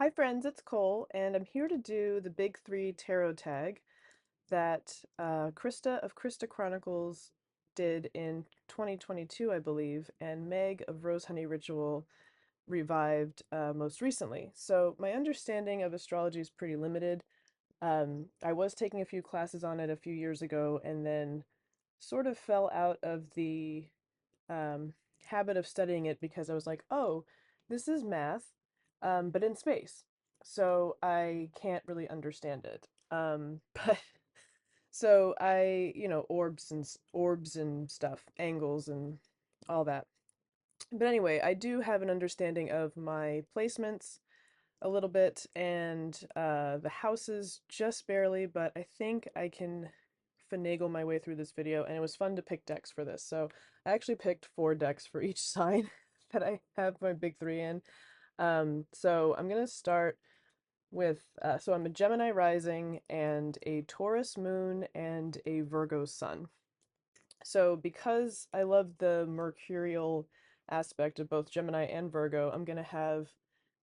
Hi friends, it's Cole, and I'm here to do the Big Three Tarot tag that Krista of Krista Chronicles did in 2022, I believe, and Meg of Rose Honey Ritual revived most recently. So my understanding of astrology is pretty limited. I was taking a few classes on it a few years ago and then sort of fell out of the um, habit of studying it because I was like, oh, this is math, but in space. So I can't really understand it. But so orbs and stuff, angles and all that. But anyway, I do have an understanding of my placements a little bit and the houses just barely, but I think I can finagle my way through this video, and it was fun to pick decks for this. So I actually picked 4 decks for each sign that I have my big three in. So I'm gonna start with, so I'm a Gemini rising and a Taurus moon and a Virgo sun. So because I love the mercurial aspect of both Gemini and Virgo, I'm gonna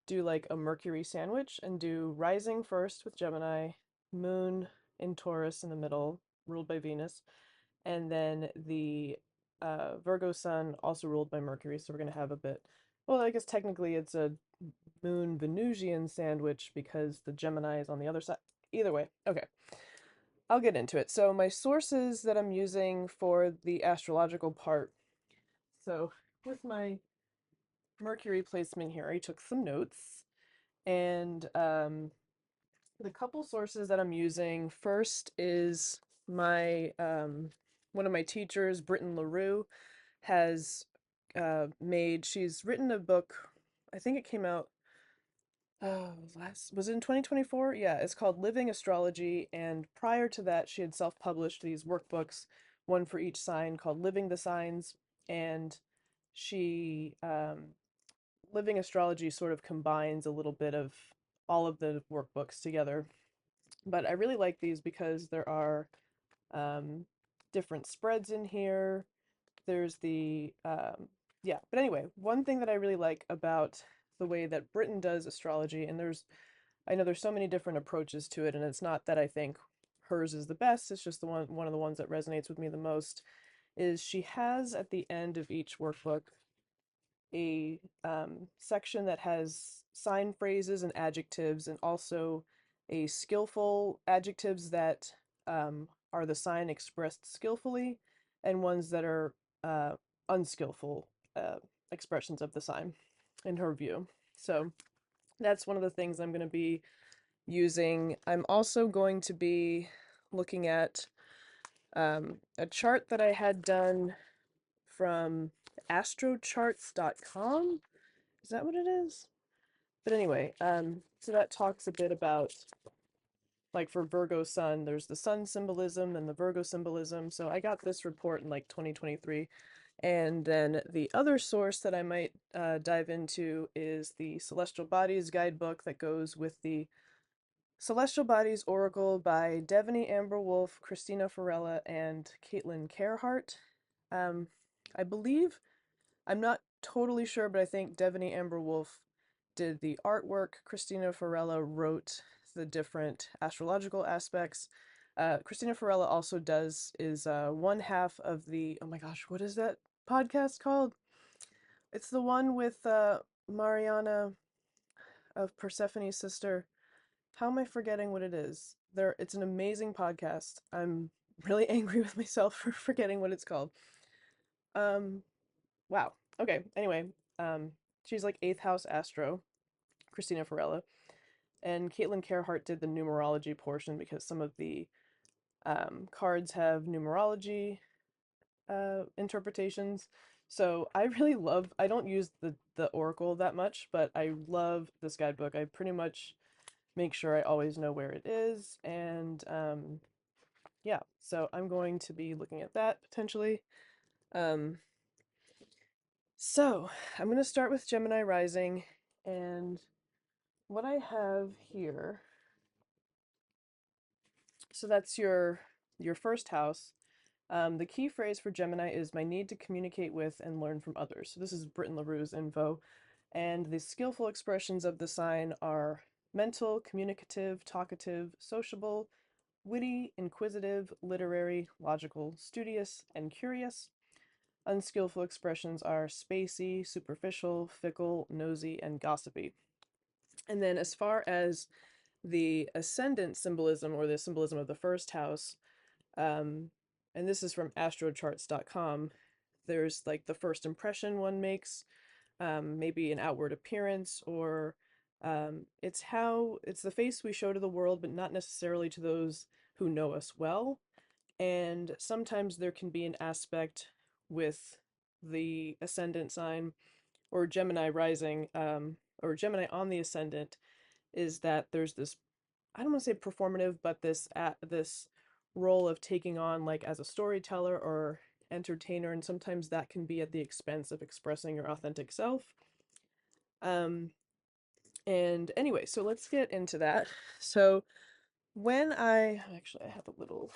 do like a Mercury sandwich and do rising first with Gemini, moon in Taurus in the middle, ruled by Venus, and then the Virgo sun also ruled by Mercury. So we're gonna have a bit, well, I guess technically it's a moon Venusian sandwich because the Gemini is on the other side. Either way, okay. I'll get into it. So my sources that I'm using for the astrological part. So with my Mercury placement here, I took some notes, and the couple sources that I'm using first is my one of my teachers, Britton LaRue, has she's written a book. I think it came out was it in 2024? Yeah, it's called Living Astrology, and prior to that she had self-published these workbooks, one for each sign, called Living the Signs, and she Living Astrology sort of combines a little bit of all of the workbooks together. But I really like these because there are um, different spreads in here. There's yeah, but anyway, one thing that I really like about the way that Britain does astrology, and I know there's so many different approaches to it, and it's not that I think hers is the best, it's just one of the ones that resonates with me the most, is she has at the end of each workbook a section that has sign phrases and adjectives, and also a skillful adjectives that are the sign expressed skillfully, and ones that are unskillful expressions of the sign in her view. So that's one of the things I'm going to be using. I'm also going to be looking at a chart that I had done from astrocharts.com. Is that what it is? But anyway, so that talks a bit about, like for Virgo sun, there's the sun symbolism and the Virgo symbolism. So I got this report in like 2023. And then the other source that I might dive into is the Celestial Bodies guidebook that goes with the Celestial Bodies Oracle by Devaney Amber Wolf, Christina Farella, and Caitlin Carehart. Um, I believe, I'm not totally sure, but I think Devaney Amber Wolf did the artwork. Christina Farella wrote the different astrological aspects. Christina Farella also is one half of the, oh my gosh, what is that podcast called? It's the one with Mariana of Persephone's sister. How am I forgetting what it is? It's an amazing podcast. I'm really angry with myself for forgetting what it's called. Um, wow. Okay. Anyway, um, she's like eighth house astro, Christina Farella, and Caitlin Carehart did the numerology portion because some of the cards have numerology interpretations. So I really love. I don't use the oracle that much, but I love this guidebook. I pretty much make sure I always know where it is, and yeah. So I'm going to be looking at that potentially. Um, so I'm going to start with Gemini rising, and what I have here. So that's your first house. The key phrase for Gemini is my need to communicate with and learn from others. So this is Britton LaRue's info. And the skillful expressions of the sign are mental, communicative, talkative, sociable, witty, inquisitive, literary, logical, studious, and curious. Unskillful expressions are spacey, superficial, fickle, nosy, and gossipy. And then as far as the ascendant symbolism, or the symbolism of the first house, um, and this is from astrocharts.com, there's like the first impression one makes, maybe an outward appearance, or it's the face we show to the world, but not necessarily to those who know us well. And sometimes there can be an aspect with the ascendant sign or Gemini rising, or Gemini on the ascendant, is that there's this, I don't want to say performative, but this role of taking on, like, as a storyteller or entertainer, and sometimes that can be at the expense of expressing your authentic self. Um, and anyway, so let's get into that. So when I actually I have a little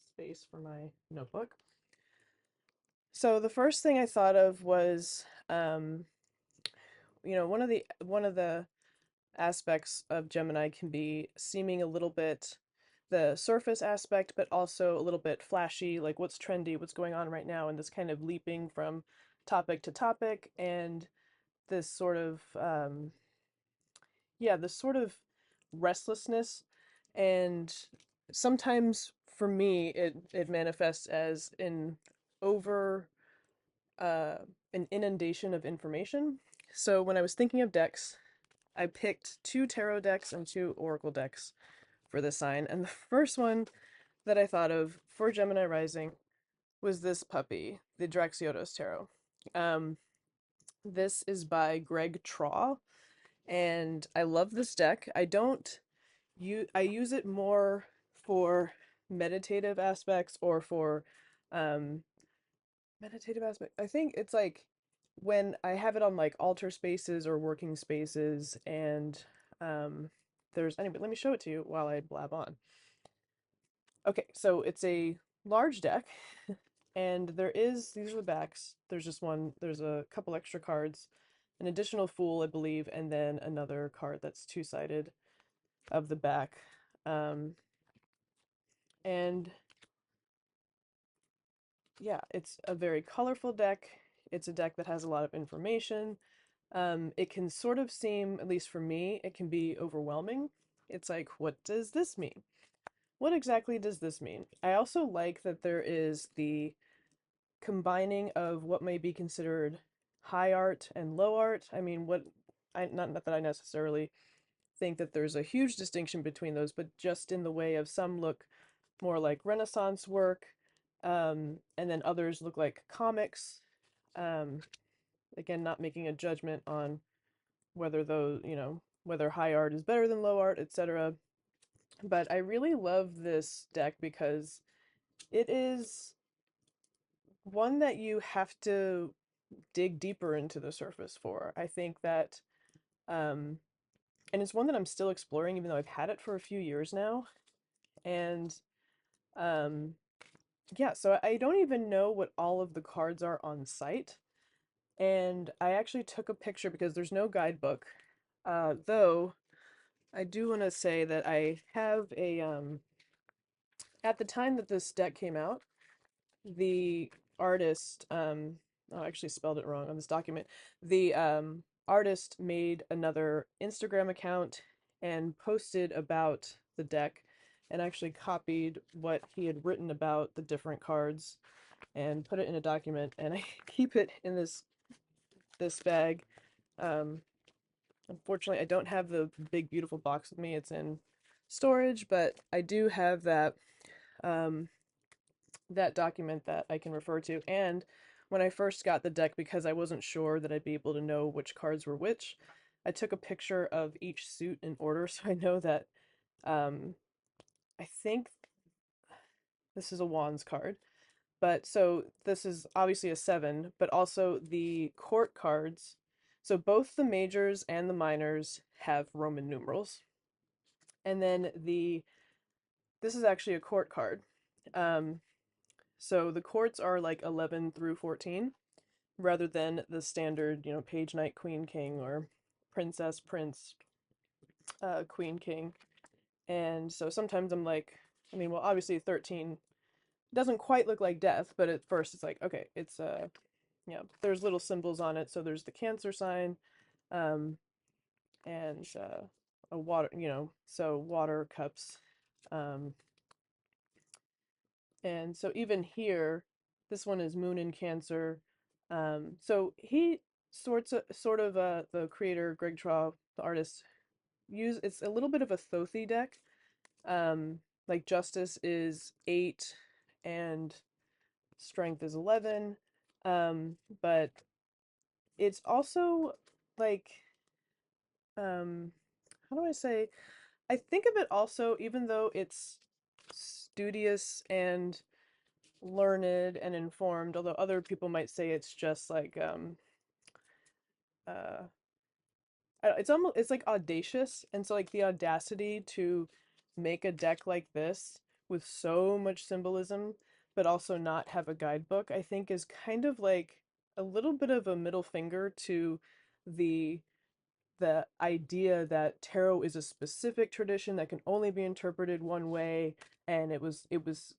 space for my notebook. So the first thing I thought of was, one of the aspects of Gemini can be seeming a little bit the surface aspect, but also a little bit flashy, like what's trendy, what's going on right now, and this kind of leaping from topic to topic, and this sort of this sort of restlessness. And sometimes for me it manifests as over uh an inundation of information. So when I was thinking of decks, I picked two tarot decks and two oracle decks for this sign. And the first one that I thought of for Gemini rising was this puppy, the Draxiotos Tarot. Um, this is by Greg Traw, and I love this deck. I use it more for meditative aspects, or for um meditative aspect. I think it's like when I have it on like altar spaces or working spaces, and um anyway, let me show it to you while I blab on. Okay, so it's a large deck, and these are the backs. There's a couple extra cards, an additional Fool, I believe, and then another card that's two-sided of the back. And yeah, it's a very colorful deck. It's a deck that has a lot of information. It can sort of seem, at least for me, it can be overwhelming. It's like, what does this mean? What exactly does this mean? I also like that there is the combining of what may be considered high art and low art. I mean, not that I necessarily think that there's a huge distinction between those, but just in the way of some look more like Renaissance work, and then others look like comics. Um, Again, not making a judgment on whether high art is better than low art, etc. But I really love this deck because it is one that you have to dig deeper into the surface for. I think that, um, and it's one that I'm still exploring, even though I've had it for a few years now. And um, yeah, so I don't even know what all of the cards are on site. And I actually took a picture because there's no guidebook. Though I do want to say that I have at the time that this deck came out, the artist, oh, I actually spelled it wrong on this document. The artist made another Instagram account and posted about the deck, and actually copied what he had written about the different cards and put it in a document, and I keep it in this bag. Um, Unfortunately, I don't have the big beautiful box with me. It's in storage, but I do have um, that document that I can refer to. And when I first got the deck, because I wasn't sure that I'd be able to know which cards were which, I took a picture of each suit in order, so I know that, um, I think this is a Wands card. But so this is obviously a seven, but also the court cards. So both the majors and the minors have Roman numerals. And then this is actually a court card. Um, so the courts are like 11 through 14, rather than the standard, page knight queen king or princess prince queen king. And so sometimes I'm like, I mean, well, obviously 13 doesn't quite look like death, but at first it's like, okay, it's there's little symbols on it. So there's the Cancer sign, um, and a water, so water cups, um, and so even here, this one is Moon in Cancer. So he sort of the creator Greg Traw, the artist, it's a little bit of a Thothi deck. Like Justice is 8 and Strength is 11. But it's also like how do I say? I think of it also, even though it's studious and learned and informed, although other people might say it's just like uh it's like audacious, and so like the audacity to make a deck like this with so much symbolism but also not have a guidebook, I think is kind of like a little bit of a middle finger to the the idea that tarot is a specific tradition that can only be interpreted one way, and it was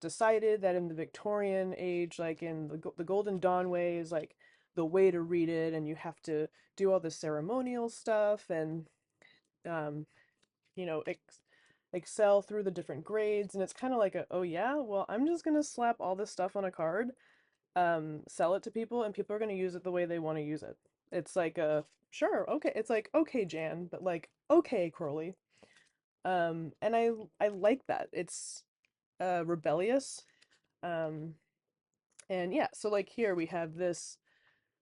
decided that in the Victorian age, like in the Golden Dawn way, is like the way to read it, and you have to do all the ceremonial stuff and um excel through the different grades, and it's kind of like a, oh yeah, well, I'm just gonna slap all this stuff on a card, sell it to people, and people are going to use it the way they want to use it. It's like a, sure, okay, it's like, okay, Jan, but like, okay, Crowley. And I like that. It's rebellious. Um and yeah, so like here we have this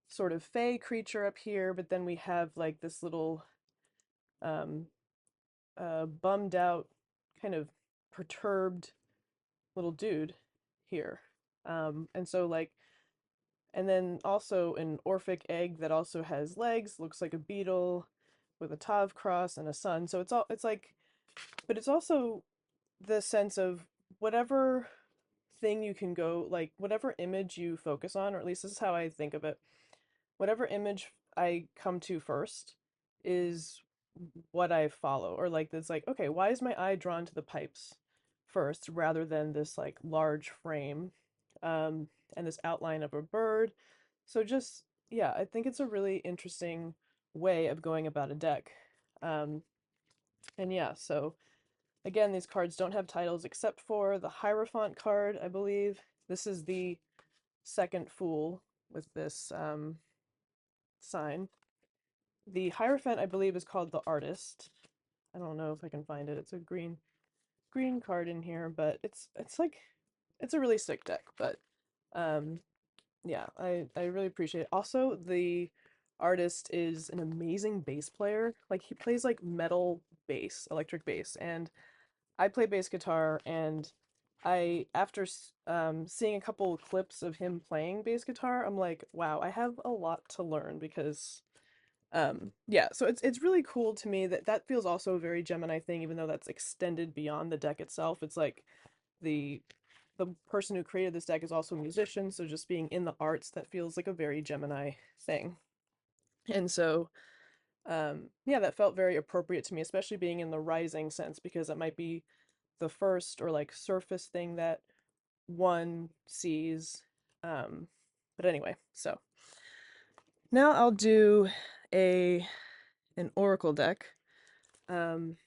sort of fey creature up here, but then we have like this little um bummed out, kind of perturbed little dude here. And so like, and then also an Orphic egg that also has legs, looks like a beetle with a Tav cross and a sun. So it's like, but it's also the sense of whatever thing you can go, like whatever image you focus on, or at least this is how I think of it. Whatever image I come to first is what I follow. Or like, it's like, okay, why is my eye drawn to the pipes first rather than this like large frame, and this outline of a bird? So just, yeah, I think it's a really interesting way of going about a deck. Um, and yeah, so again, these cards don't have titles except for the Hierophant card, I believe. This is the second Fool with this sign. The Hierophant, I believe, is called the Artist. I don't know if I can find it. It's a green card in here, but it's like, it's a really sick deck. But um, yeah, I really appreciate it. Also, the artist is an amazing bass player. Like he plays like metal bass, electric bass, and I play bass guitar, and I after seeing a couple clips of him playing bass guitar, I'm like, wow, I have a lot to learn because yeah, so it's really cool to me that that feels also a very Gemini thing, even though that's extended beyond the deck itself. It's like the the person who created this deck is also a musician, so just being in the arts, that feels like a very Gemini thing. And so, yeah, that felt very appropriate to me, especially being in the rising sense, because it might be the first or like surface thing that one sees. Um, but anyway, so now I'll do a an oracle deck. Um,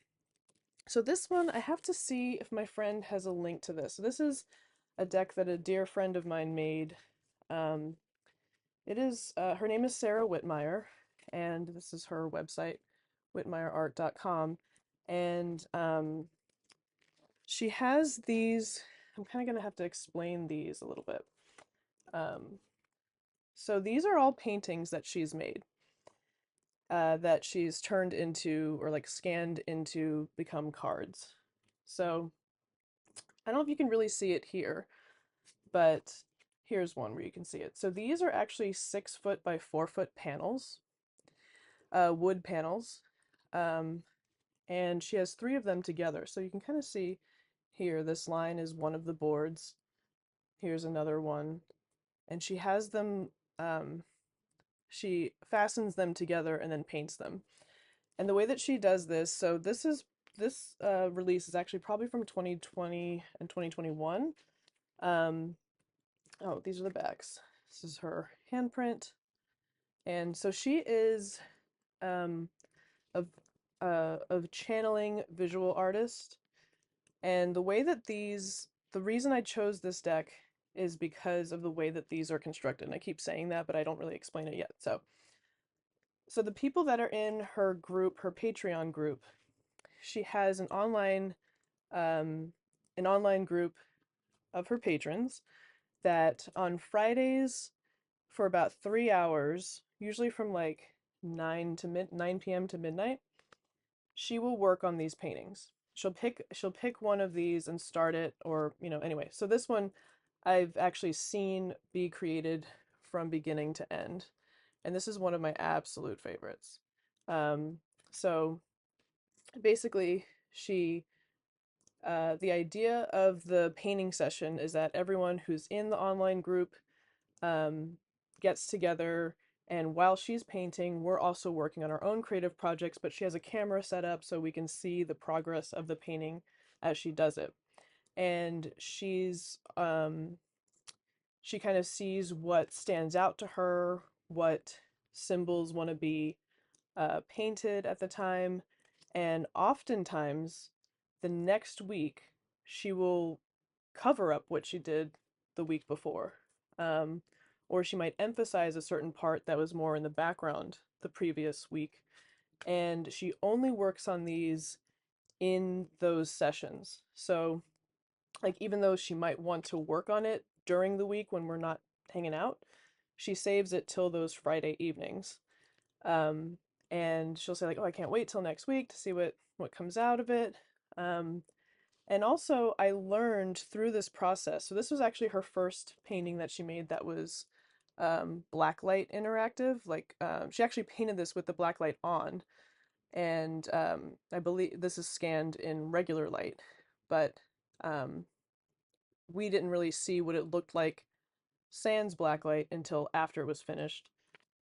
so this one, I have to see if my friend has a link to this. So this is a deck that a dear friend of mine made. Um, it is, her name is Sarah Whitmire, and this is her website, whitmireart.com. And she has these, I'm kind of going to have to explain these a little bit. Um, so these are all paintings that she's made, that she's turned into, or like scanned into, become cards. So I don't know if you can really see it here, but here's one where you can see it. So these are actually 6 foot by 4 foot panels, wood panels, um, and she has 3 of them together. So you can kind of see here, this line is one of the boards. Here's another one, and she has them. she fastens them together and then paints them. And the way that she does this, so this release is actually probably from 2020 and 2021. Um, oh, these are the backs. This is her handprint. And so she is um, of of channeling visual artist. And the way that the reason I chose this deck is because of the way that these are constructed. And I keep saying that, but I don't really explain it yet. So the people that are in her group, her Patreon group, she has um, an online group of her patrons that on Fridays for about 3 hours, usually from like 9 p.m. to midnight, she will work on these paintings. She'll pick one of these and start it, or anyway. So this one I've actually seen be created from beginning to end, and this is one of my absolute favorites. Um, so basically, she the idea of the painting session is that everyone who's in the online group um, gets together, and while she's painting, we're also working on our own creative projects, but she has a camera set up so we can see the progress of the painting as she does it. And she kind of sees what stands out to her, what symbols want to be painted at the time, and oftentimes the next week she will cover up what she did the week before. Um, or she might emphasize a certain part that was more in the background the previous week. And she only works on these in those sessions. So, like, even though she might want to work on it during the week when we're not hanging out, she saves it till those Friday evenings. Um, and she'll say, like, oh, I can't wait till next week to see what comes out of it. Um, and also, I learned through this process. So this was actually her first painting that she made that was blacklight interactive. Like she actually painted this with the blacklight on, and I believe this is scanned in regular light, but um, we didn't really see what it looked like sans blacklight until after it was finished.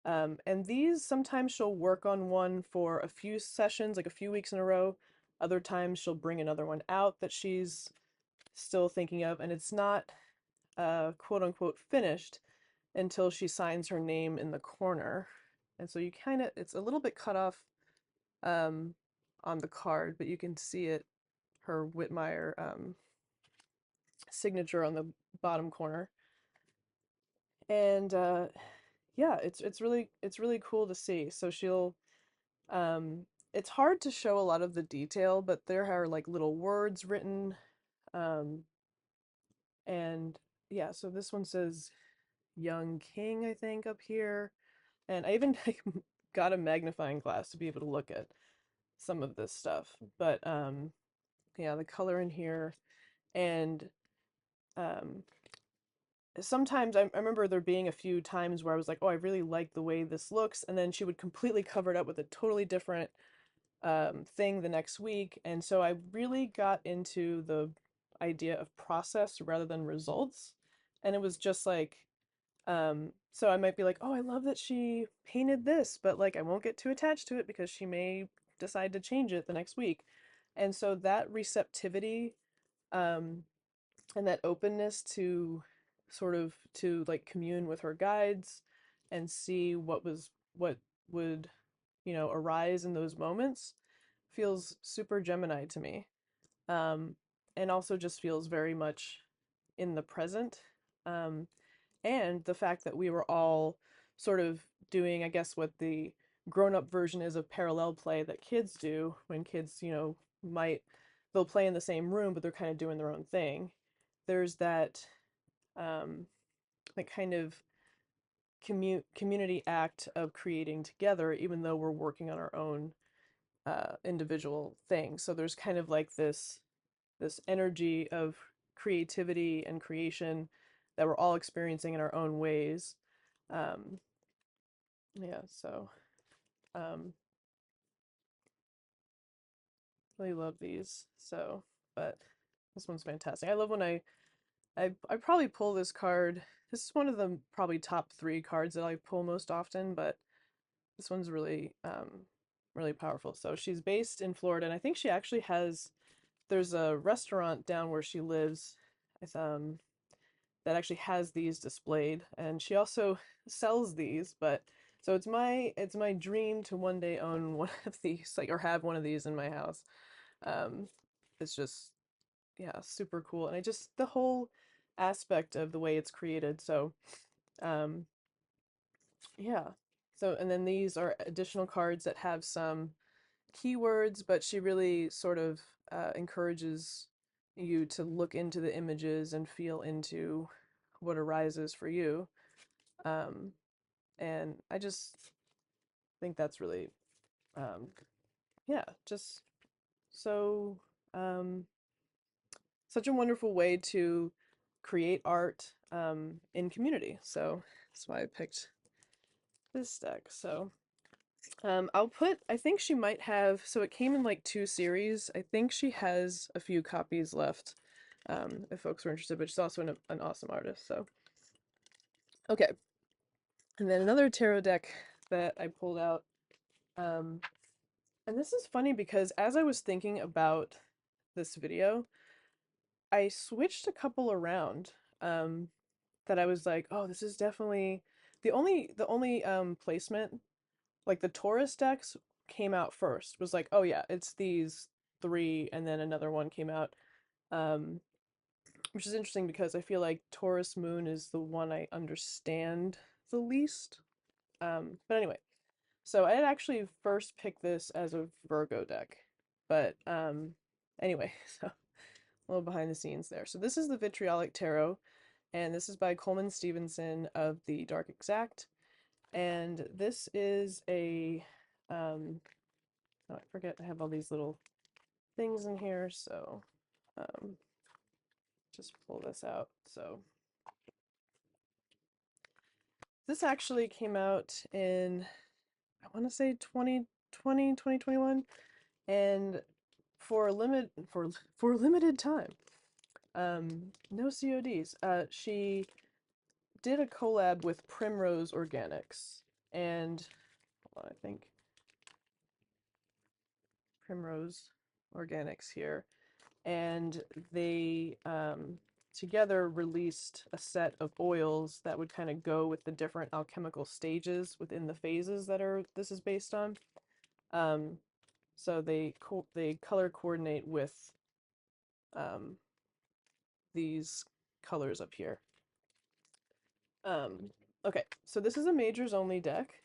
And these sometimes she'll work on one for a few sessions, like a few weeks in a row. Other times she'll bring another one out that she's still thinking of, and it's not quote unquote finished until she signs her name in the corner. And so you kind of, it's a little bit cut off um, on the card, but you can see it, her Whitmire signature on the bottom corner. And yeah, it's really cool to see. So she'll it's hard to show a lot of the detail, but there are like little words written. Um, and yeah, so this one says young king, I think, up here. And I even like, got a magnifying glass to be able to look at some of this stuff. But yeah, the color in here. And um, sometimes I remember there being a few times where I was like, oh, I really like the way this looks. And then she would completely cover it up with a totally different thing the next week. And so I really got into the idea of process rather than results. And it was just like, so I might be like, oh, I love that she painted this, but like I won't get too attached to it because she may decide to change it the next week. And so that receptivity, um, and that openness to sort of to like commune with her guides and see what would, arise in those moments feels super Gemini to me. Um, and also just feels very much in the present. Um, and the fact that we were all sort of doing, I guess, what the grown-up version is of parallel play that kids do when kids, might they'll play in the same room, but they're kind of doing their own thing. There's that um, like kind of community act of creating together, even though we're working on our own individual things. So there's kind of like this energy of creativity and creation that we're all experiencing in our own ways. Um, yeah, so um, really love these. So, but this one's fantastic. I love when I probably pull this card this is one of the probably top 3 cards that I pull most often, but this one's really really powerful. So she's based in Florida, and I think she actually has, there's a restaurant down where she lives, it's, that actually has these displayed, and she also sells these. But so it's my dream to one day own one of these, like, or have one of these in my house. um it's just, yeah, super cool. And I just, the whole aspect of the way it's created. So um yeah. So, and then these are additional cards that have some keywords, but she really sort of encourages you to look into the images and feel into what arises for you. Um, and I just think that's really, um, yeah, just so, um, such a wonderful way to create art in community. So that's why I picked this deck. So I'll put, I think she might have, so it came in like 2 series. I think she has a few copies left, if folks are interested, but she's also an awesome artist. So, okay. And then another tarot deck that I pulled out. Um, and this is funny because as I was thinking about this video, I switched a couple around, that I was like, oh, this is definitely the only placement, like the Taurus decks came out first, was like, oh yeah, it's these 3, and then another one came out, um which is interesting because I feel like Taurus moon is the one I understand the least. But anyway, so I had actually first picked this as a Virgo deck, but anyway, so a little behind the scenes there. So this is the Vitriolic Tarot, and this is by Coleman Stevenson of the Dark Exact. And this is a, oh, I forget, I have all these little things in here, so um, just pull this out. So this actually came out in, I want to say 2020, 2021, and for a limited time, no CODs. She did a collab with Primrose Organics, and hold on, I think Primrose Organics here, and they together released a set of oils that would kind of go with the different alchemical stages within the phases that are this is based on. Um, so they color coordinate with um, these colors up here. Okay, so this is a majors only deck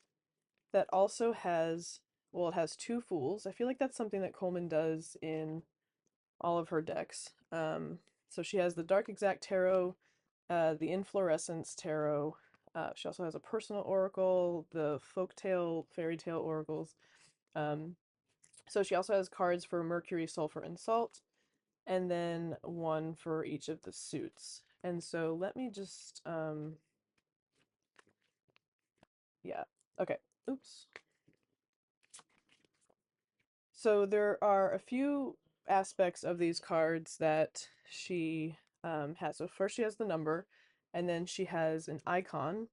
that also has, well, it has 2 fools. I feel like that's something that Coleman does in all of her decks. So she has the Dark Exact Tarot, the Inflorescence Tarot. She also has a personal oracle, the folktale, fairy tale oracles. So she also has cards for Mercury, Sulfur, and Salt, and then one for each of the suits. And so let me just, yeah, okay, oops. So there are a few aspects of these cards that she has. So first she has the number, and then she has an icon,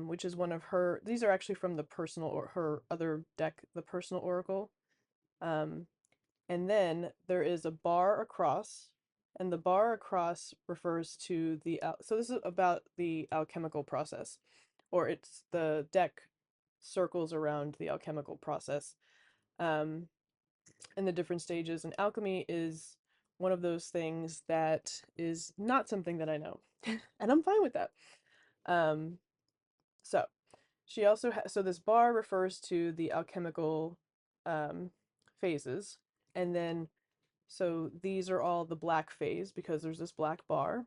which is one of her. These are actually from the personal, or her other deck, the personal oracle. Um, and then there is a bar across, and the bar across refers to the so this is about the alchemical process, or it's the deck circles around the alchemical process. Um, and the different stages. And alchemy is one of those things that is not something that I know, and I'm fine with that. Um, so she also has, so this bar refers to the alchemical um, phases, and then so these are all the black phase because there's this black bar,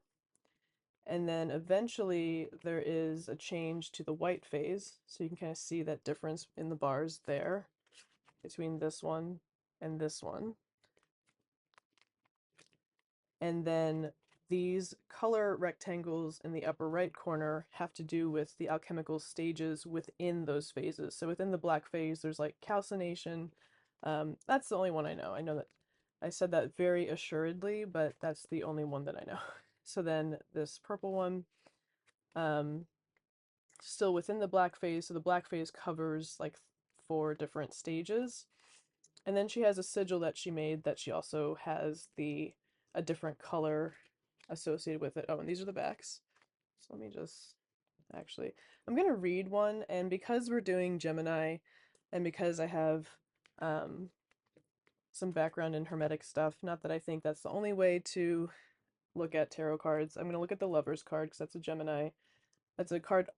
and then eventually there is a change to the white phase, so you can kind of see that difference in the bars there between this one and this one. And then these color rectangles in the upper right corner have to do with the alchemical stages within those phases. So within the black phase, there's like calcination. That's the only one I know. I know that I said that very assuredly, but that's the only one that I know. So then this purple one, um, still within the black phase. So the black phase covers like 4 different stages. And then she has a sigil that she made that she also has a different color associated with it. Oh, and these are the backs. So let me just actually, I'm gonna read one, and because we're doing Gemini, and because I have um, some background in Hermetic stuff, not that I think that's the only way to look at tarot cards. I'm gonna look at the Lover's card because that's a Gemini. That's a card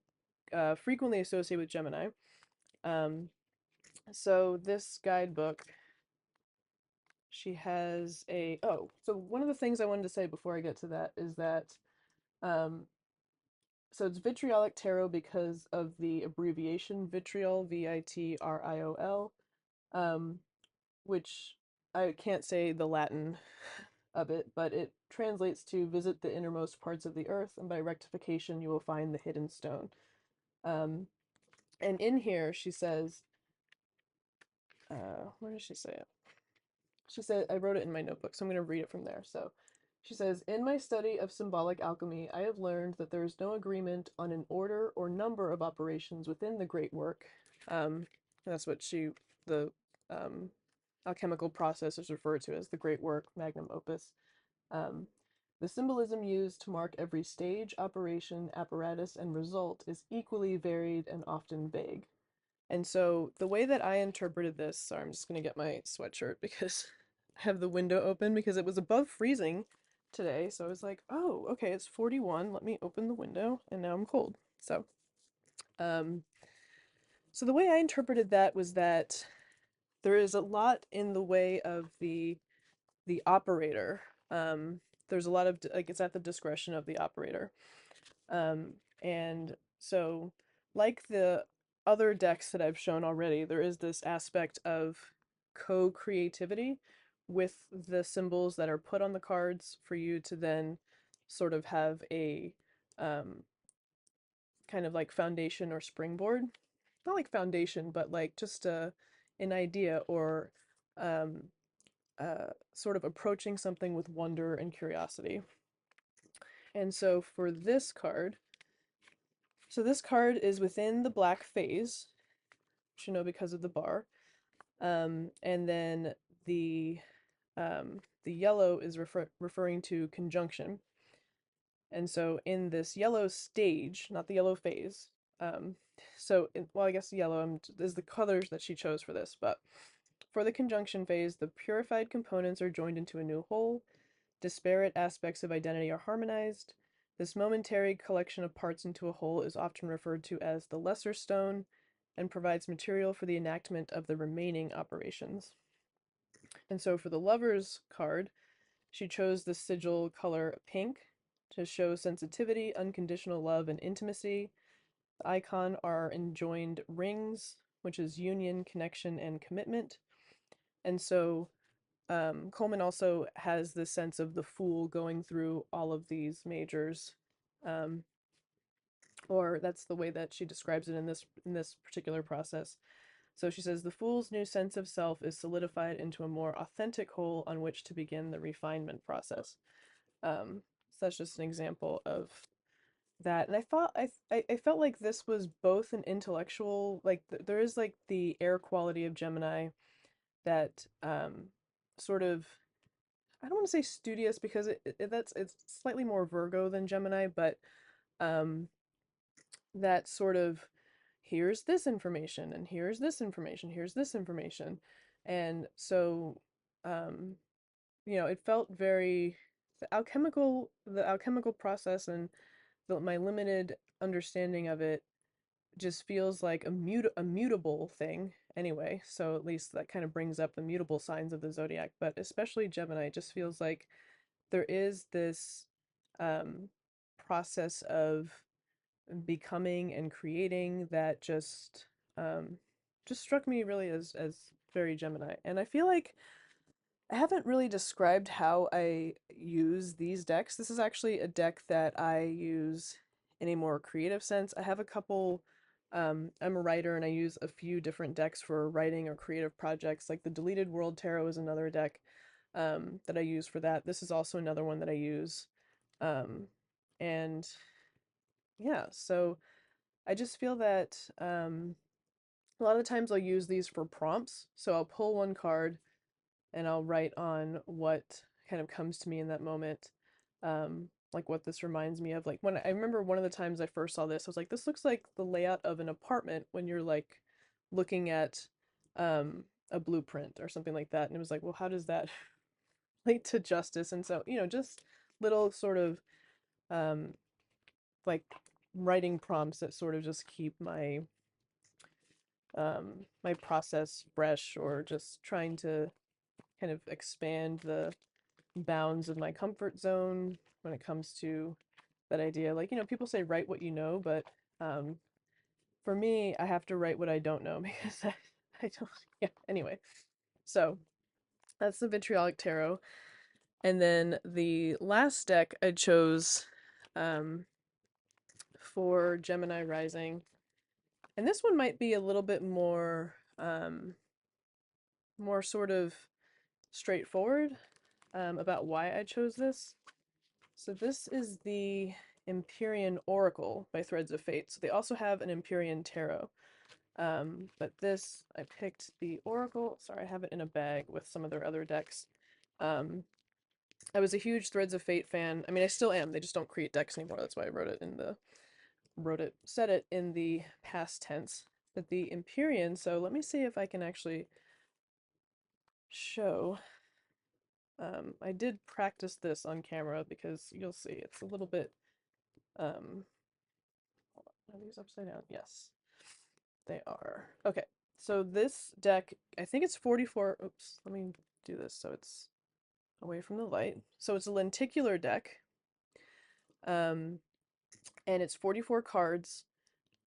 frequently associated with Gemini. Um, so this guidebook, she has so one of the things I wanted to say before I get to that is that, um, so it's vitriolic tarot because of the abbreviation vitriol, Vitriol, um, which I can't say the Latin of it, but it translates to visit the innermost parts of the earth, and by rectification you will find the hidden stone. Um, and in here she says, where does she say it? She said, I wrote it in my notebook, so I'm going to read it from there. So she says, in my study of symbolic alchemy, I have learned that there is no agreement on an order or number of operations within the great work. That's what the um, alchemical process is referred to as the great work, magnum opus. Um, the symbolism used to mark every stage, operation, apparatus, and result is equally varied and often vague. And so the way that I interpreted this, sorry, I'm just going to get my sweatshirt because I have the window open because it was above freezing today. So I was like, oh, okay, it's 41. Let me open the window, and now I'm cold. Um, so the way I interpreted that was that there is a lot in the way of the operator. There's a lot of like it's at the discretion of the operator. And so, like the other decks that I've shown already, there is this aspect of co-creativity with the symbols that are put on the cards for you to then sort of have a um, kind of like foundation or springboard. Not like foundation, but like just an idea or um, sort of approaching something with wonder and curiosity. And so for this card, so this card is within the black phase, which you know because of the bar. And then the yellow is referring to conjunction. And so in this yellow stage, not the yellow phase, well, I guess yellow is the colors that she chose for this, but for the conjunction phase, the purified components are joined into a new whole. Disparate aspects of identity are harmonized. This momentary collection of parts into a whole is often referred to as the lesser stone and provides material for the enactment of the remaining operations. And so for the Lover's card, she chose the sigil color pink to show sensitivity, unconditional love, and intimacy. The icon are enjoined rings, which is union, connection, and commitment. And so Coleman also has the sense of the Fool going through all of these majors, um, or that's the way that she describes it in this particular process. So she says the Fool's new sense of self is solidified into a more authentic whole on which to begin the refinement process. So that's just an example of that. And I felt like this was both an intellectual, like there is like the air quality of Gemini that sort of, I don't want to say studious because it's slightly more Virgo than Gemini, but um, that sort of here's this information and here's this information, here's this information, and so um, it felt very the alchemical process and my limited understanding of it just feels like a mutable thing anyway. So at least that kind of brings up the mutable signs of the zodiac, but especially Gemini just feels like there is this um, process of becoming and creating that just struck me really as very Gemini. And I feel like I haven't really described how I use these decks. This is actually a deck that I use in a more creative sense. I have a couple, I'm a writer and I use a few different decks for writing or creative projects. Like the Deleted World Tarot is another deck that I use for that. This is also another one that I use. Um, and yeah, so I just feel that a lot of times I'll use these for prompts. So I'll pull one card and I'll write on what kind of comes to me in that moment. Like what this reminds me of. Like when I remember one of the times I first saw this, I was like, this looks like the layout of an apartment when you're like looking at a blueprint or something like that. And it was like, well, how does that relate to justice? And so, just little sort of um, like writing prompts that sort of just keep my process fresh, or just trying to kind of expand the bounds of my comfort zone when it comes to that idea. Like, people say write what you know, but um, for me, I have to write what I don't know because I don't, yeah, anyway. So that's the Vitriolic Tarot. And then the last deck I chose um, for Gemini Rising. And this one might be a little bit more sort of straightforward about why I chose this. So this is the Empyrean Oracle by Threads of Fate. So they also have an Empyrean Tarot. But this, I picked the Oracle. Sorry, I have it in a bag with some of their other decks. I was a huge Threads of Fate fan. I mean, I still am. They just don't create decks anymore. That's why I said it in the past tense. But the Empyrean, so let me see if I can actually show. I did practice this on camera because you'll see it's a little bit, hold on, are these upside down? Yes, they are. Okay, so this deck, I think it's 44, oops, let me do this so it's away from the light. So it's a lenticular deck, and it's 44 cards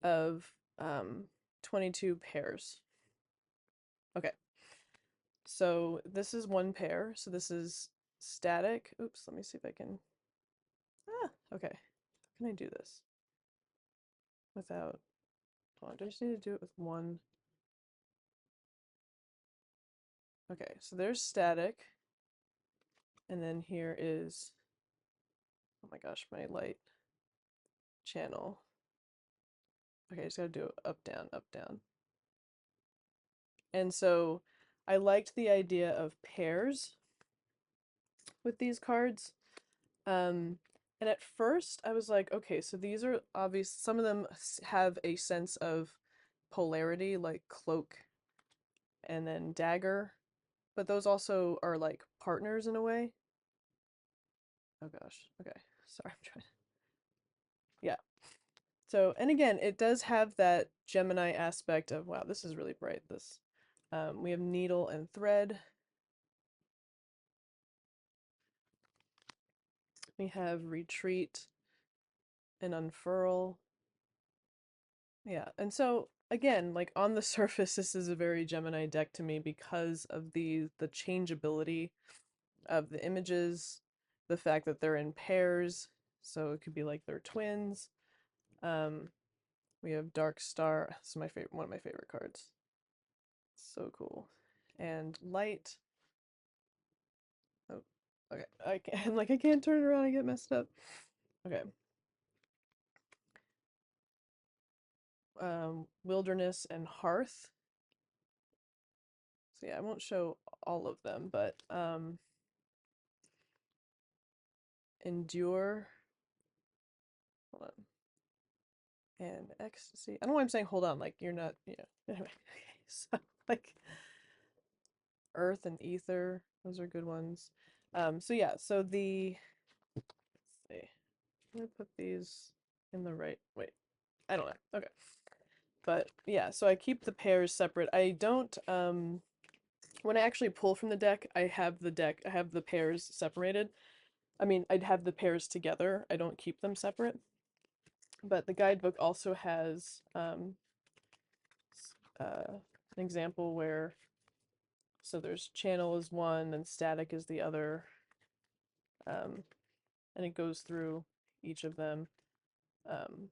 of 22 pairs. Okay, so this is one pair, so this is static. Oops, let me see if I can, okay. How can I do this without, hold on, do I just need to do it with one? Okay, so there's static, and then here is, oh my gosh, my light channel. Okay, I just gotta do up, down, up, down. And so I liked the idea of pairs with these cards. And at first I was like, okay, so these are obvious. Some of them have a sense of polarity, like cloak and then dagger, but those also are like partners in a way. Oh gosh, okay, sorry, I'm trying. Yeah. So, and again, it does have that Gemini aspect of, wow, this is really bright. This, we have needle and thread. We have retreat and unfurl. Yeah, and so again, like on the surface, this is a very Gemini deck to me because of the changeability of the images, the fact that they're in pairs, so it could be like they're twins. Um, we have Dark Star. This is my favorite, one of my favorite cards. So cool. And light. Oh, okay. I can't, like, I can't turn it around. I get messed up. Okay. Wilderness and Hearth. So yeah, I won't show all of them, but Endure. Hold on. And Ecstasy. I don't know why I'm saying hold on. Like you're not. Anyway. Okay. So like Earth and Ether. Those are good ones. So yeah. So let's see. I'm gonna put these in the right. Wait. I don't know. Okay. But yeah, so I keep the pairs separate. I don't, when I actually pull from the deck, I have the pairs separated. I mean, I'd have the pairs together. I don't keep them separate. But the guidebook also has an example where, so there's channel is one and static is the other. And it goes through each of them. Um,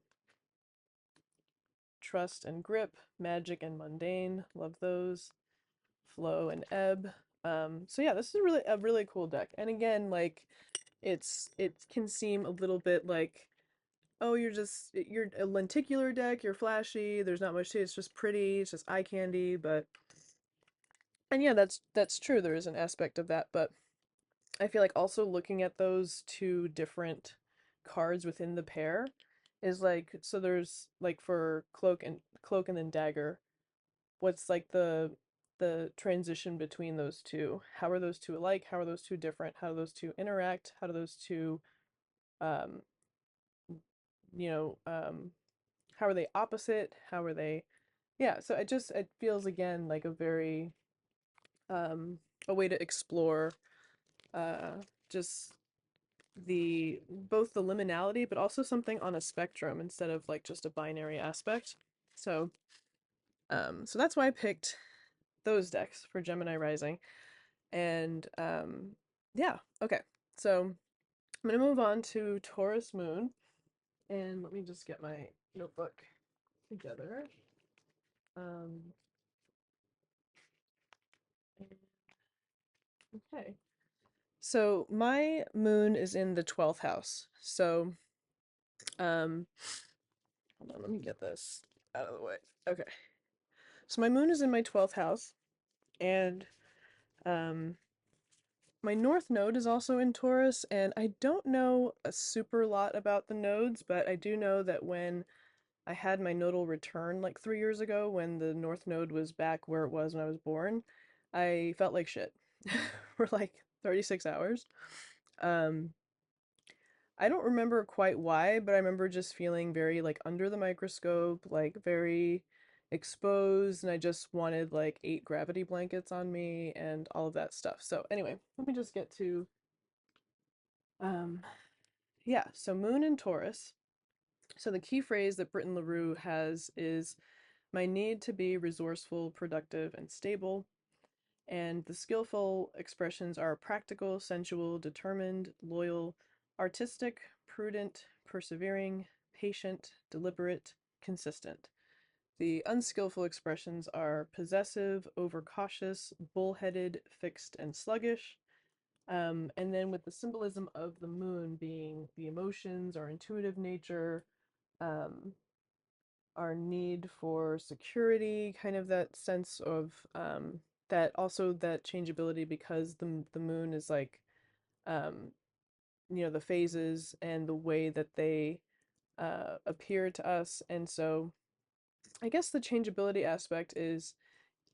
Trust and grip, magic and mundane, love those. Flow and ebb. So yeah, this is really a really cool deck. And again, like it can seem a little bit like oh, you're a lenticular deck, you're flashy, there's not much to it, it's just pretty, it's just eye candy, but and yeah, that's true. There is an aspect of that, but I feel like also looking at those two different cards within the pair is like so there's like for cloak and then dagger, what's like the transition between those two? How are those two alike? How are those two different? How do those two interact? How do those two um you know how are they opposite? How are they yeah, so it feels again like a very um a way to explore uh just the both the liminality but also something on a spectrum instead of like just a binary aspect. So so that's why I picked those decks for Gemini Rising. And yeah, okay. So I'm gonna move on to Taurus Moon, and let me just get my notebook together. Um okay. So my moon is in the 12th house. So um hold on, let me get this out of the way. Okay. So my moon is in my 12th house, and um, my north node is also in Taurus, and I don't know a super lot about the nodes, but I do know that when I had my nodal return like 3 years ago, when the north node was back where it was when I was born, I felt like shit for like 36 hours. Um, I don't remember quite why, but I remember just feeling very like under the microscope, like very exposed, and I just wanted like 8 gravity blankets on me and all of that stuff. So anyway, let me just get to um yeah, so Moon in Taurus. So the key phrase that Britton LaRue has is my need to be resourceful, productive, and stable. And the skillful expressions are practical, sensual, determined, loyal, artistic, prudent, persevering, patient, deliberate, consistent. The unskillful expressions are possessive, overcautious, bullheaded, fixed, and sluggish. And then with the symbolism of the moon being the emotions, our intuitive nature, um, our need for security, kind of that sense of that also that changeability because the moon is like um, the phases and the way that they appear to us, and so I guess the changeability aspect is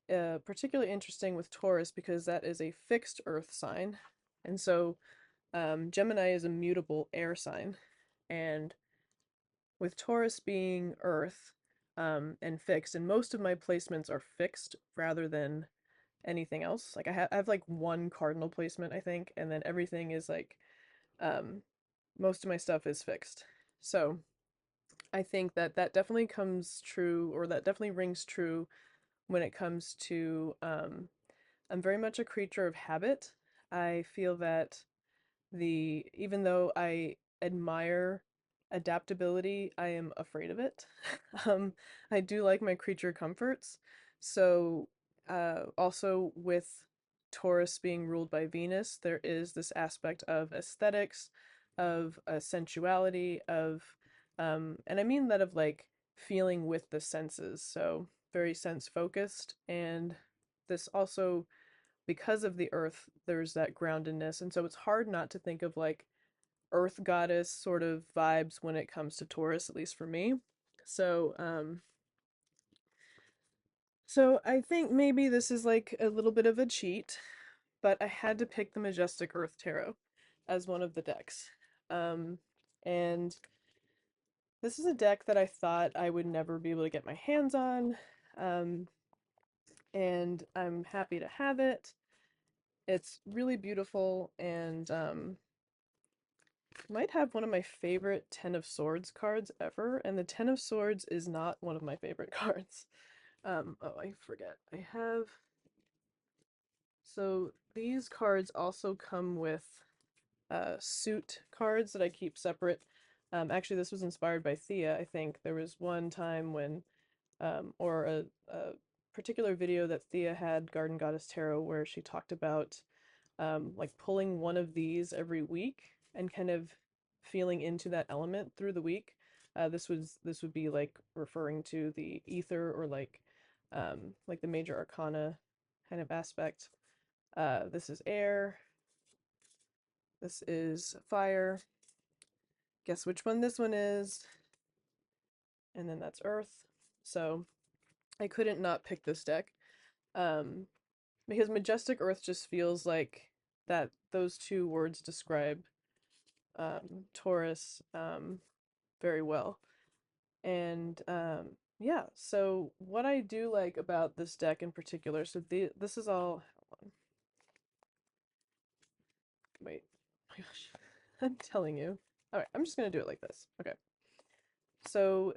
particularly interesting with Taurus because that is a fixed Earth sign, and so Gemini is a mutable air sign, and with Taurus being Earth and fixed, and most of my placements are fixed rather than anything else. Like I have like one cardinal placement, I think, and then everything is like um, most of my stuff is fixed. So I think that that definitely comes true, or that definitely rings true when it comes to I'm very much a creature of habit. I feel that the even though I admire adaptability, I am afraid of it. um, I do like my creature comforts. So, also with Taurus being ruled by Venus, there is this aspect of aesthetics, of sensuality, of, and I mean that of like feeling with the senses. So, very sense focused. And this also because of the earth, there's that groundedness. And so it's hard not to think of like earth goddess sort of vibes when it comes to Taurus, at least for me. So, so I think maybe this is like a little bit of a cheat, but I had to pick the Majestic Earth Tarot as one of the decks. Um, and this is a deck that I thought I would never be able to get my hands on. Um, and I'm happy to have it. It's really beautiful and might have one of my favorite Ten of Swords cards ever, and the Ten of Swords is not one of my favorite cards. Oh, I forget. I have. So these cards also come with suit cards that I keep separate. Actually, this was inspired by Thea, I think. There was one time when, or a particular video that Thea had, Garden Goddess Tarot, where she talked about like pulling one of these every week and kind of feeling into that element through the week. This would be like referring to the ether, or like the major arcana kind of aspect. This is air. This is fire. Guess which one this one is? And then that's earth. So I couldn't not pick this deck. Um, because Majestic Earth just feels like that those two words describe Taurus very well. And yeah, so what I do like about this deck in particular, so this is all, hold on, wait, oh my gosh, I'm telling you. All right, I'm just gonna do it like this. Okay, so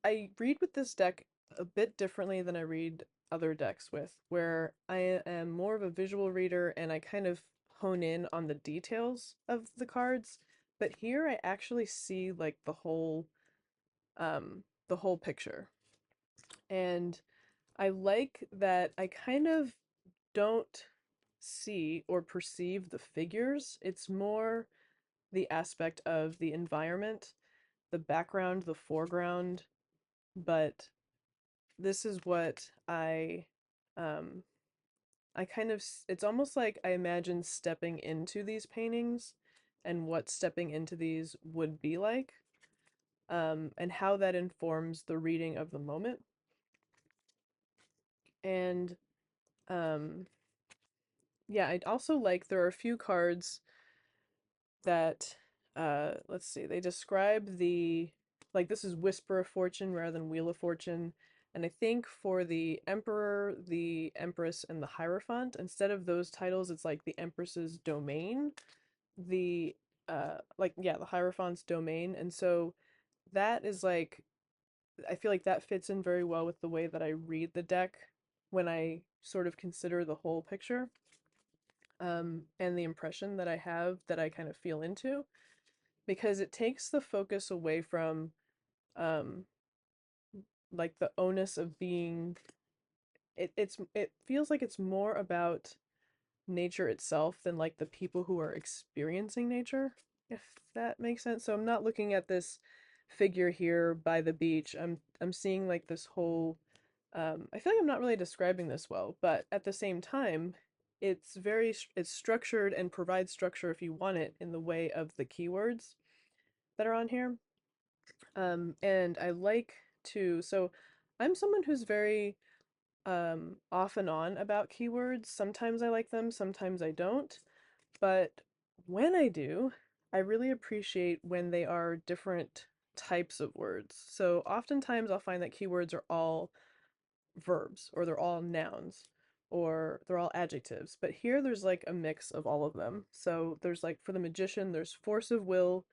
I read with this deck a bit differently than I read other decks with, where I am more of a visual reader and I kind of hone in on the details of the cards. But here I actually see like the whole picture. And I like that I kind of don't see or perceive the figures. It's more the aspect of the environment, the background, the foreground, but this is what um I kind of it's almost like I imagine stepping into these paintings and what stepping into these would be like, and how that informs the reading of the moment. And um yeah, I'd also like, there are a few cards that let's see, they describe the, like, this is Whisper of Fortune rather than Wheel of Fortune. And I think for the Emperor, the Empress, and the Hierophant, instead of those titles, it's like the Empress's domain, the like, yeah, the Hierophant's domain. And so that is like, I feel like that fits in very well with the way that I read the deck when I sort of consider the whole picture, and the impression that I have, that I kind of feel into, because it takes the focus away from um like the onus of being, it feels like it's more about nature itself than like the people who are experiencing nature, if that makes sense. So I'm not looking at this figure here by the beach. I'm seeing like this whole, I feel like I'm not really describing this well, but at the same time, it's structured and provides structure if you want it, in the way of the keywords that are on here. And I like to, so I'm someone who's very off and on about keywords. Sometimes I like them, sometimes I don't. But when I do, I really appreciate when they are different types of words. So oftentimes I'll find that keywords are all verbs, or they're all nouns, or they're all adjectives. But here there's like a mix of all of them. So there's like, for the magician, there's force of will,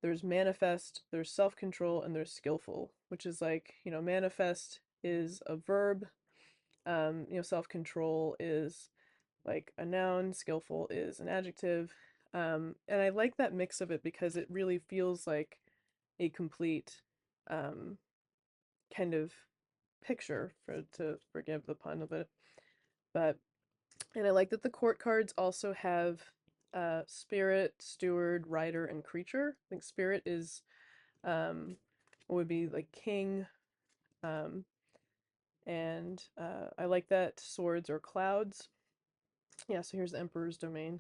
there's manifest, there's self-control, and there's skillful, which is like, manifest is a verb, self-control is like a noun, skillful is an adjective. And I like that mix of it because it really feels like a complete um, kind of picture, to forgive the pun a bit. But, and I like that the court cards also have spirit, steward, rider, and creature. I think spirit is what would be like king. Um, and I like that swords are clouds. Yeah, so here's the Emperor's domain.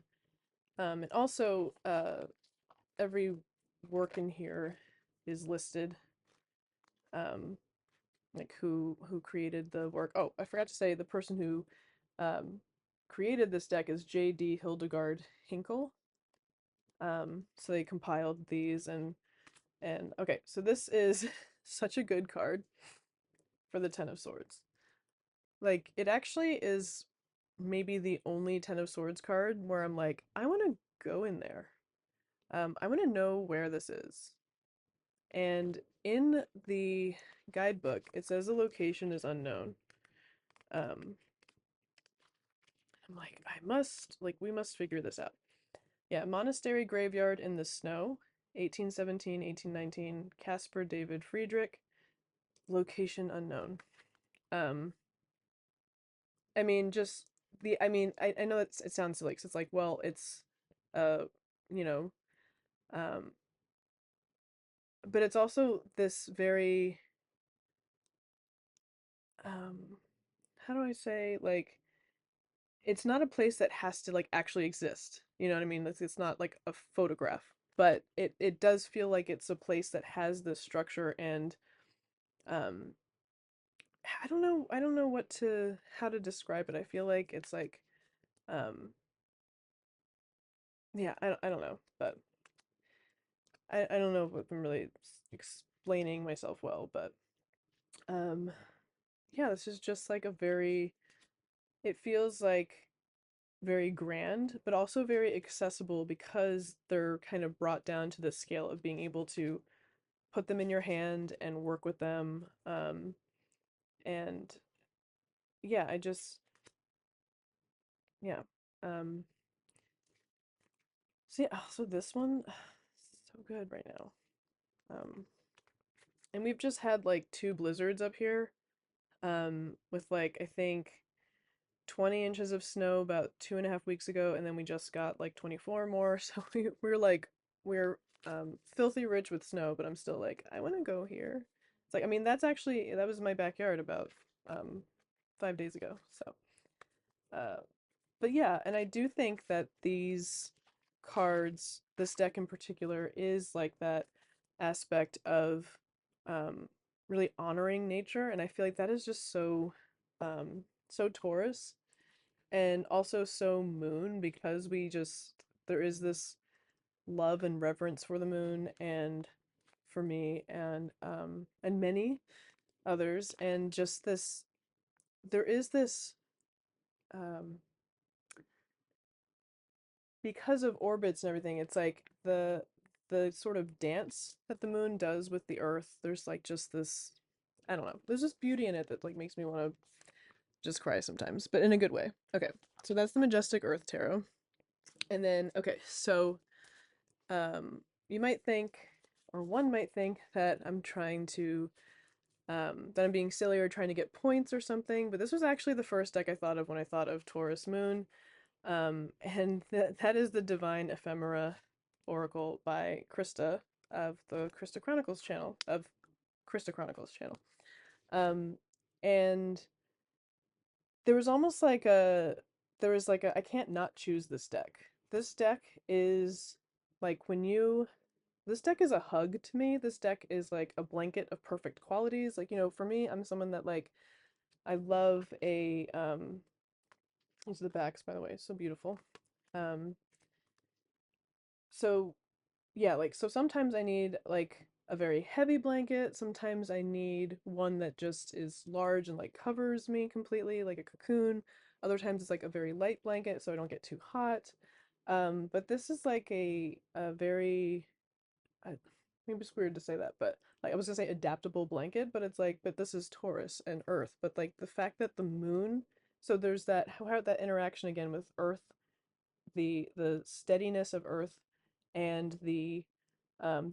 And also, every work in here is listed, um, like who created the work. Oh, I forgot to say the person who created this deck is J.D. Hildegard Hinkel. So they compiled these, and okay, so this is such a good card for the Ten of Swords. Like, it actually is maybe the only Ten of Swords card where I'm like, I want to go in there. I want to know where this is. And in the guidebook, it says the location is unknown. I'm like, we must figure this out. Yeah, monastery graveyard in the snow, 1817, 1819, Caspar David Friedrich, location unknown. Um, I mean, just I know it sounds silly, 'cause it's like, well, it's, uh, you know, um, but it's also this very um how do I say, like, it's not a place that has to like actually exist. You know what I mean? It's not like a photograph, but it does feel like it's a place that has this structure and um I don't know what to how to describe it. I feel like it's like um yeah, I don't know, but I don't know if I'm really explaining myself well, but um yeah, this is just like a very, it feels like very grand, but also very accessible because they're kind of brought down to the scale of being able to put them in your hand and work with them. And yeah, I just, yeah. Um, so yeah, so this one, so good right now. Um, and we've just had like two blizzards up here, with like, I think 20 inches of snow about 2.5 weeks ago, and then we just got like 24 more. So we're like, we're filthy rich with snow, but I'm still like, I want to go here. It's like, I mean, that's actually, that was my backyard about 5 days ago. So, uh, but yeah, and I do think that these cards, this deck in particular, is like that aspect of um, really honoring nature, and I feel like that is just so so Taurus and also so moon because we just there is this love and reverence for the moon and for me and many others, and just this there is this um because of orbits and everything, it's like the sort of dance that the moon does with the earth. There's like just this, I don't know, there's just beauty in it that like makes me want to just cry sometimes, but in a good way. Okay, so that's the Majestic Earth Tarot. And then okay, so you might think, or one might think, that I'm trying to, that I'm being silly or trying to get points or something, but this was actually the first deck I thought of when I thought of Taurus Moon. And that is the Divine Ephemera Oracle by Krista of the Krista Chronicles channel, of Krista Chronicles channel. Um, and there was almost like a, there was like a, I can't not choose this deck. This deck is like when you this deck is a hug to me. This deck is like a blanket of perfect qualities. Like, you know, for me, I'm someone that like I love a these are the backs by the way, so beautiful. Um so yeah, like so sometimes I need like a very heavy blanket, sometimes I need one that just is large and like covers me completely like a cocoon. Other times it's like a very light blanket so I don't get too hot. But this is like a very I, maybe it's weird to say that, but like I was gonna say adaptable blanket, but it's like, but this is Taurus and Earth. But like the fact that the moon, so there's that how that interaction again with Earth, the steadiness of Earth and the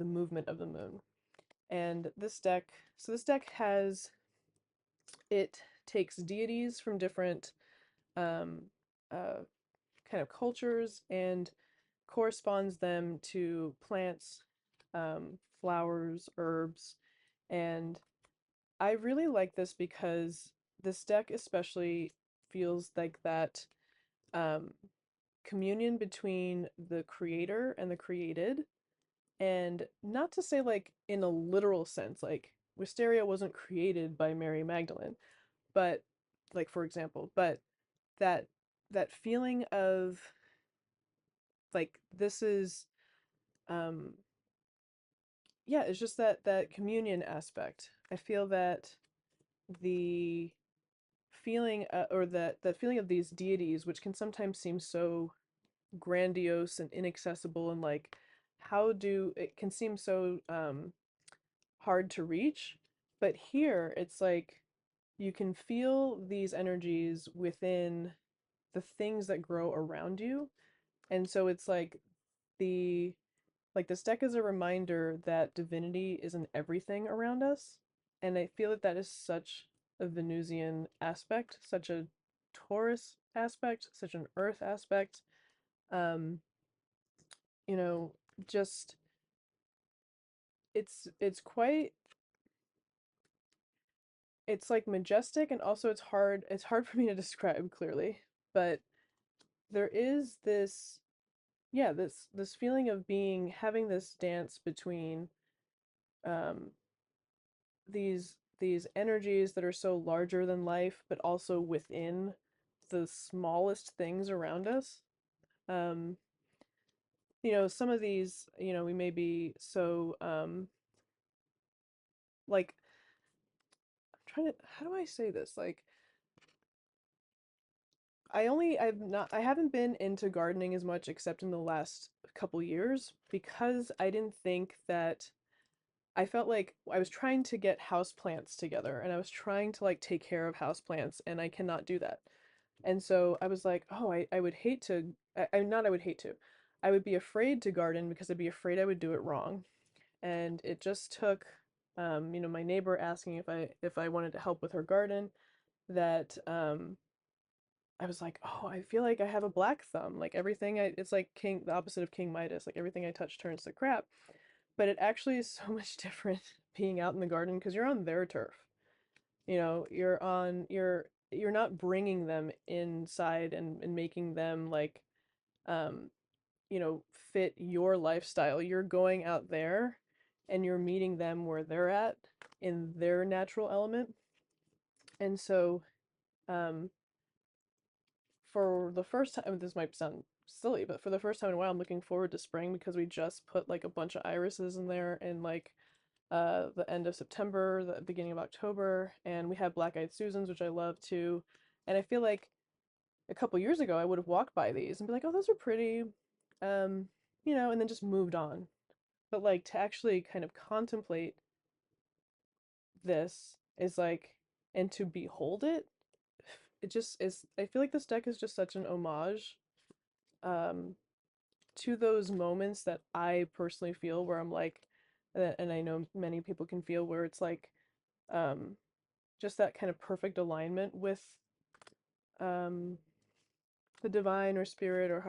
movement of the moon. And this deck, so this deck has it takes deities from different um uh kind of cultures and corresponds them to plants, flowers, herbs, and I really like this because this deck especially feels like that um, communion between the creator and the created, and not to say like in a literal sense, like Wisteria wasn't created by Mary Magdalene, but like for example, but that that feeling of like this is um yeah, it's just that communion aspect. I feel that the feeling or that the feeling of these deities, which can sometimes seem so grandiose and inaccessible, and like how do it can seem so hard to reach, but here it's like you can feel these energies within the things that grow around you, and so it's the like this deck is a reminder that divinity is in everything around us, and I feel that that is such a Venusian aspect, such a Taurus aspect, such an Earth aspect. Um, you know, just it's quite, it's like majestic, and also it's hard for me to describe clearly, but there is this, yeah, this feeling of being, having this dance between um these energies that are so larger than life, but also within the smallest things around us. Um, some of these, we may be so like, I'm trying to, how do I say this? Like, I haven't been into gardening as much except in the last couple years, because I didn't think that, I felt like I was trying to get house plants together, and I was trying to like take care of house plants, and I cannot do that. And so I was like, oh, I would hate to, not I would hate to, I would be afraid to garden because I'd be afraid I would do it wrong. And it just took, my neighbor asking if I wanted to help with her garden, that I was like, oh, I feel like I have a black thumb. Like everything it's like the opposite of King Midas. Like everything I touch turns to crap. But it actually is so much different being out in the garden because you're on their turf. You're not bringing them inside and making them like, um, fit your lifestyle. You're going out there and you're meeting them where they're at in their natural element. And so, um, for the first time, this might sound silly, but for the first time in a while, I'm looking forward to spring because we just put like a bunch of irises in there in like the end of September, the beginning of October, and we have black-eyed Susans, which I love too. And I feel like a couple years ago, I would have walked by these and be like, "Oh, those are pretty," um, and then just moved on. But like to actually kind of contemplate this is like, and to behold it, it just is. I feel like this deck is just such an homage, um, to those moments that I personally feel where I'm like, and I know many people can feel where it's like, um, just that kind of perfect alignment with, um, the divine or spirit, or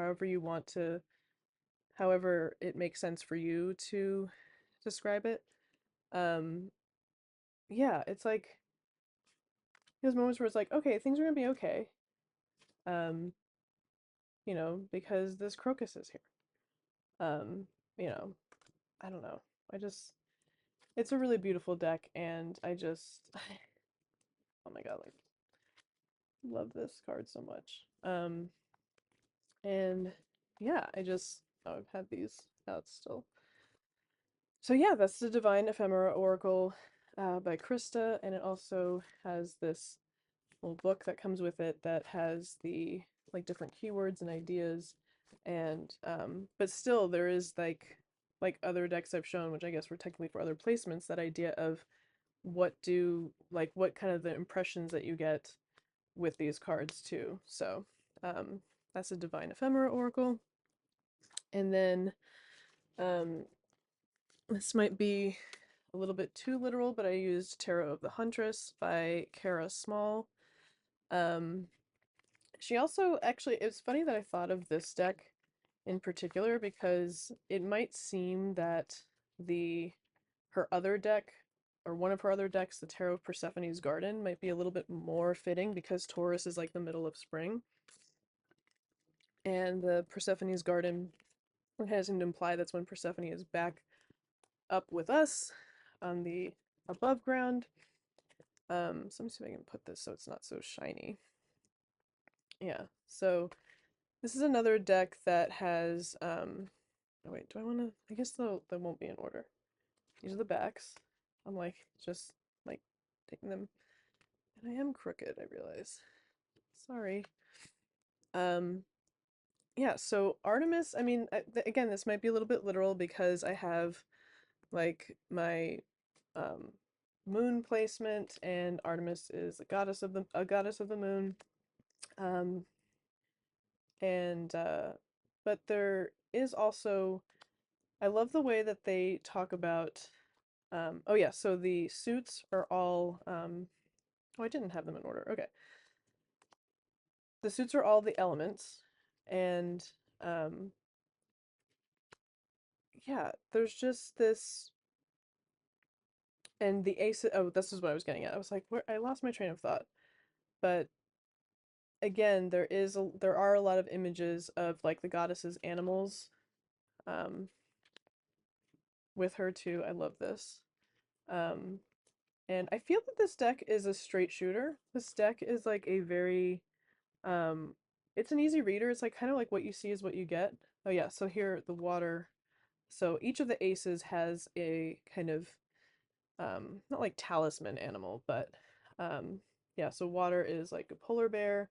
however it makes sense for you to describe it. Um, yeah, it's like those moments where it's like, okay, things are gonna be okay. Um, because this crocus is here. Um, you know, I don't know. I just, it's a really beautiful deck, and I just, oh my God, like, love this card so much. And yeah, oh, I've had these out still. So yeah, that's the Divine Ephemera Oracle, by Krista, and it also has this little book that comes with it that has the like different keywords and ideas, and but still there is like other decks I've shown, which I guess were technically for other placements, that idea of what kind of the impressions that you get with these cards too. So that's a Divine Ephemera Oracle. And then, um, this might be a little bit too literal, but I used Tarot of the Huntress by Kara Small. Um, she also, actually, it's funny that I thought of this deck in particular because it might seem that the her other deck, or one of her other decks, the Tarot of Persephone's Garden, might be a little bit more fitting because Taurus is like the middle of spring, and the Persephone's Garden, it has to imply that's when Persephone is back up with us on the above ground. So let me see if I can put this so it's not so shiny. Yeah, so this is another deck that has, oh wait, do I want to, I guess they won't be in order. These are the backs. I'm like, just like taking them, and I am crooked, I realize. Sorry. Um, yeah, so Artemis, I mean, again, this might be a little bit literal because I have like my, um, moon placement, and Artemis is a goddess of the moon. Um, and but there is also, I love the way that they talk about, oh yeah, so the suits are all, oh, I didn't have them in order. Okay. The suits are all the elements, and um yeah, there's just this, And the ace, oh, this is what I was getting at. I was like, where I lost my train of thought. But again, there are a lot of images of like the goddess's animals um with her too. I love this. Um and I feel that this deck is a straight shooter. This deck is like a very um it's an easy reader. It's like kind of like what you see is what you get. Oh yeah, so here the water. So each of the aces has a kind of not like talisman animal, but yeah, so water is like a polar bear.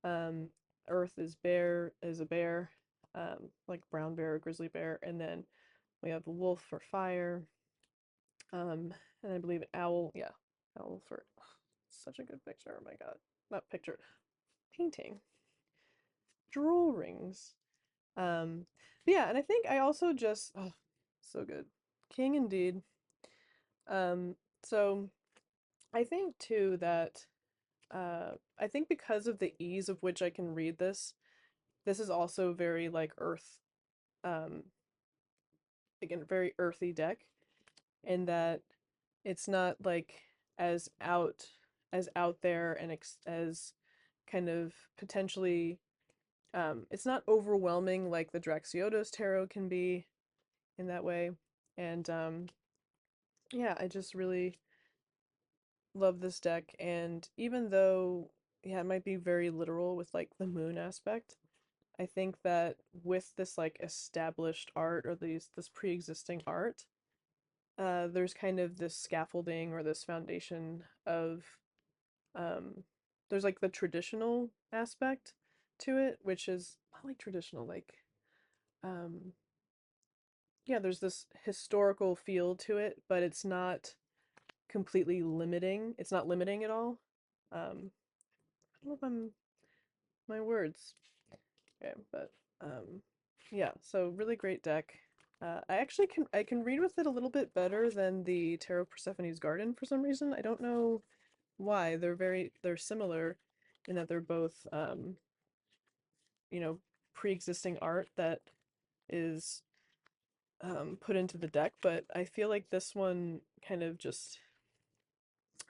Um, earth is a bear, like brown bear or grizzly bear, and then we have the wolf for fire. And I believe owl, yeah, owl for such a good picture. Oh my god, not picture, painting, drawings. But yeah, and I think I also just so good, king indeed. So I think too that I think because of the ease of which I can read this, this is also very like earth, um, again, very earthy deck, in that it's not like as out out there and as kind of potentially it's not overwhelming like the Draxiotos tarot can be in that way. And yeah, I just really love this deck. And even though yeah, it might be very literal with like the moon aspect, I think that with this like established art or this pre-existing art, there's kind of this scaffolding or this foundation of um, there's like the traditional aspect to it, which is not like traditional, like um, yeah, there's this historical feel to it, but it's not completely limiting. It's not limiting at all. I don't know if I'm my words. Okay, but yeah, so really great deck. I actually can read with it a little bit better than the Tarot Persephone's Garden for some reason. I don't know why. They're similar in that they're both you know, pre-existing art that is put into the deck, but I feel like this one kind of just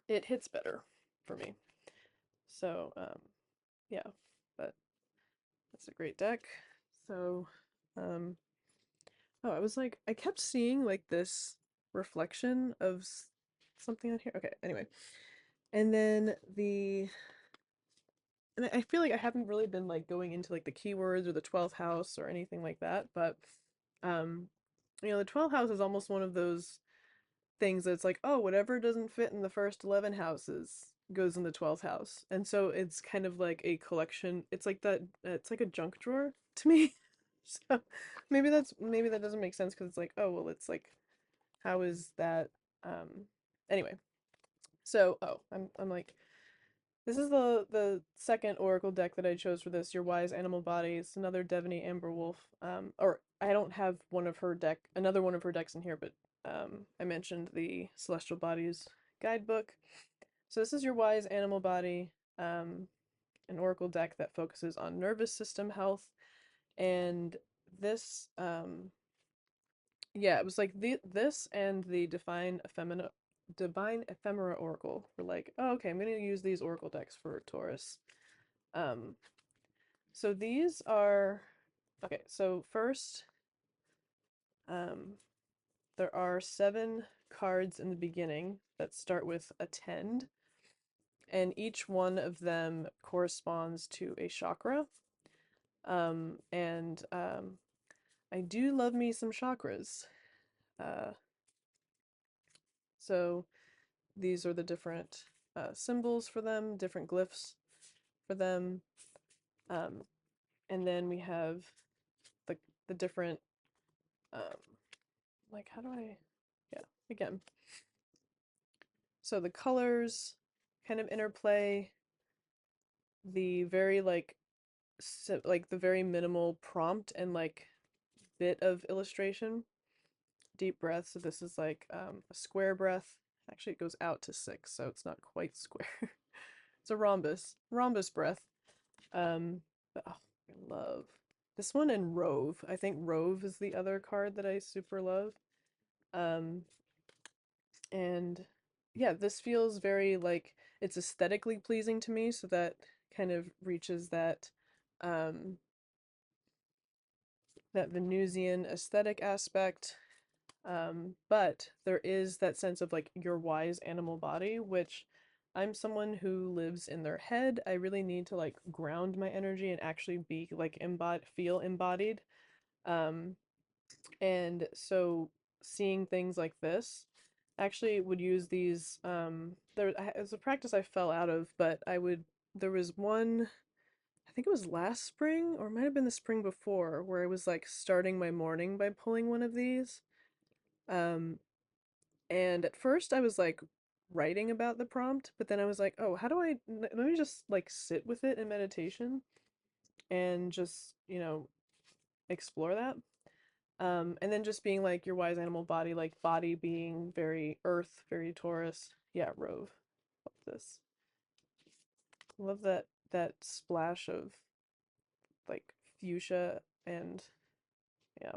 it hits better for me. So yeah, but that's a great deck. So um oh, I was like, I kept seeing like this reflection of something on here. Okay, anyway. And then and I feel like I haven't really been like going into like the keywords or the 12th house or anything like that, but um, you know, the 12th house is almost one of those things that's like, oh, whatever doesn't fit in the first 11 houses goes in the 12th house. And so it's kind of like a collection. It's like that, it's like a junk drawer to me. So maybe that doesn't make sense because it's like, oh, well, it's like how is that anyway. So, oh, I'm like this is the second oracle deck that I chose for this. Your Wise Animal Body. It's another Devaney Amber Wolf. Or I don't have another one of her decks in here, but I mentioned the Celestial Bodies guidebook. So this is your Wise Animal Body, an oracle deck that focuses on nervous system health, and this yeah, it was like this and the Divine Ephemera Oracle were like, oh, okay, I'm gonna use these oracle decks for Taurus. Um, so these are okay, so first, um, there are 7 cards in the beginning that start with attend, and each one of them corresponds to a chakra. And I do love me some chakras. Uh, so these are the different symbols for them, different glyphs for them. Um, and then we have the different like how do I yeah, again. So the colors kind of interplay, the very like like the very minimal prompt and like bit of illustration. Deep breath, so this is like a square breath. Actually, it goes out to 6, so it's not quite square. It's a rhombus breath. But oh, I love this one and Rove. I think Rove is the other card that I super love. Um, And yeah, this feels very like it's aesthetically pleasing to me, so that kind of reaches um that Venusian aesthetic aspect. But there is that sense of like your wise animal body, which I'm someone who lives in their head. I really need to like ground my energy and actually be like feel embodied. Um, and so seeing things like this actually would use these there's a practice I fell out of, but there was one, I think it was last spring or it might have been the spring before, where I was like starting my morning by pulling one of these. Um and at first I was like writing about the prompt, but then I was like, "Oh, how do let me just like sit with it in meditation and just, explore that." And then just being like your wise animal body, like body being very earth, very Taurus. Yeah, Rove. Love this. Love that splash of like fuchsia and yeah,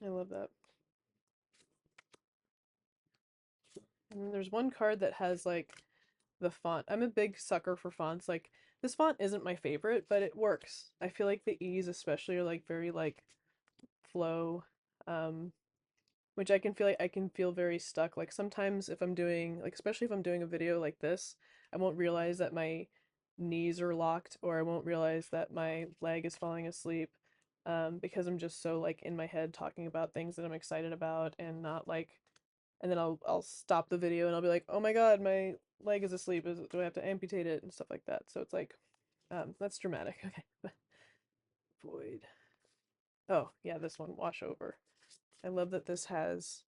I love that. And then there's one card that has like the font. I'm a big sucker for fonts. Like this font isn't my favorite, but it works. I feel like the E's especially are like very like flow. Which I can feel very stuck. Like sometimes if I'm doing like especially if I'm doing a video like this, I won't realize that my knees are locked, or I won't realize that my leg is falling asleep because I'm just so like in my head talking about things that I'm excited about and not like, and then I'll stop the video and I'll be like, "Oh my God, my leg is asleep. Do I have to amputate it?" and stuff like that. So it's like that's dramatic. Okay. Void. Oh, yeah, this one, wash over. I love that this has,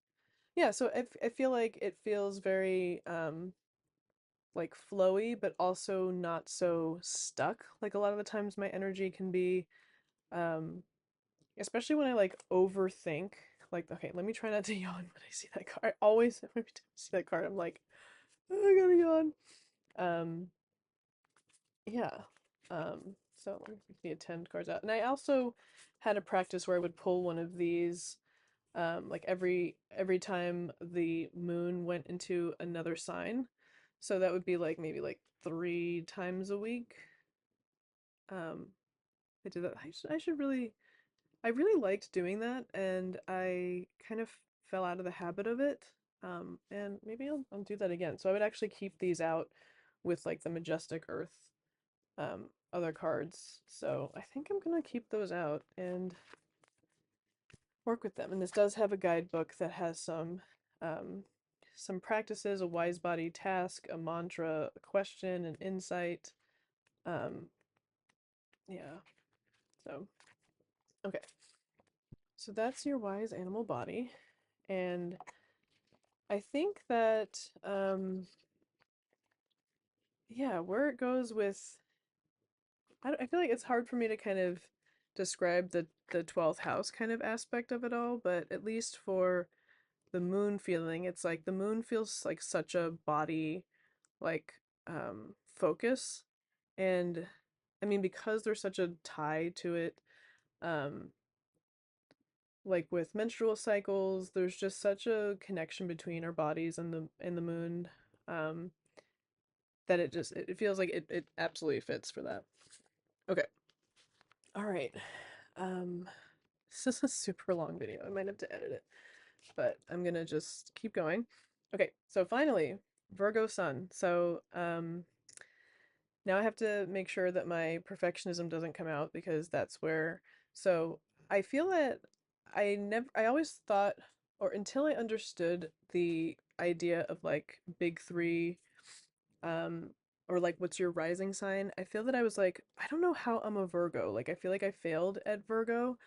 yeah, so I feel like it feels very like flowy, but also not so stuck. Like a lot of the times my energy can be, um, especially when I like overthink. Like, okay, let me try not to yawn when I see that card. I always, every time I see that card, I'm like, oh, I gotta yawn. Um, yeah. So let me take the attend cards out. And I also had a practice where I would pull one of these like every time the moon went into another sign. So that would be like maybe like 3 times a week. Um, I did that. I should really, I really liked doing that, and I kind of fell out of the habit of it. And maybe I'll do that again. So I would actually keep these out with like the Majestic Earth other cards. So I think I'm gonna keep those out and work with them. And this does have a guidebook that has um, some practices, a wise body task, a mantra, a question, an insight. Um, yeah. So okay. So that's your wise animal body, and I think that yeah, where it goes with I feel like it's hard for me to kind of describe the 12th house kind of aspect of it all, but at least for the moon feeling, it's like the moon feels like such a body like focus. And I mean, because there's such a tie to it, um like with menstrual cycles, there's just such a connection between our bodies and the moon, um that it feels like it absolutely fits for that. Okay. All right. um this is a super long video. I might have to edit it, but I'm gonna just keep going. Okay, so finally, Virgo sun. So now I have to make sure that my perfectionism doesn't come out, because that's where, so I feel that I always thought, or until I understood the idea of like big three, um, or like what's your rising sign, I feel that I was like, I don't know how I'm a Virgo. Like I feel like I failed at Virgo.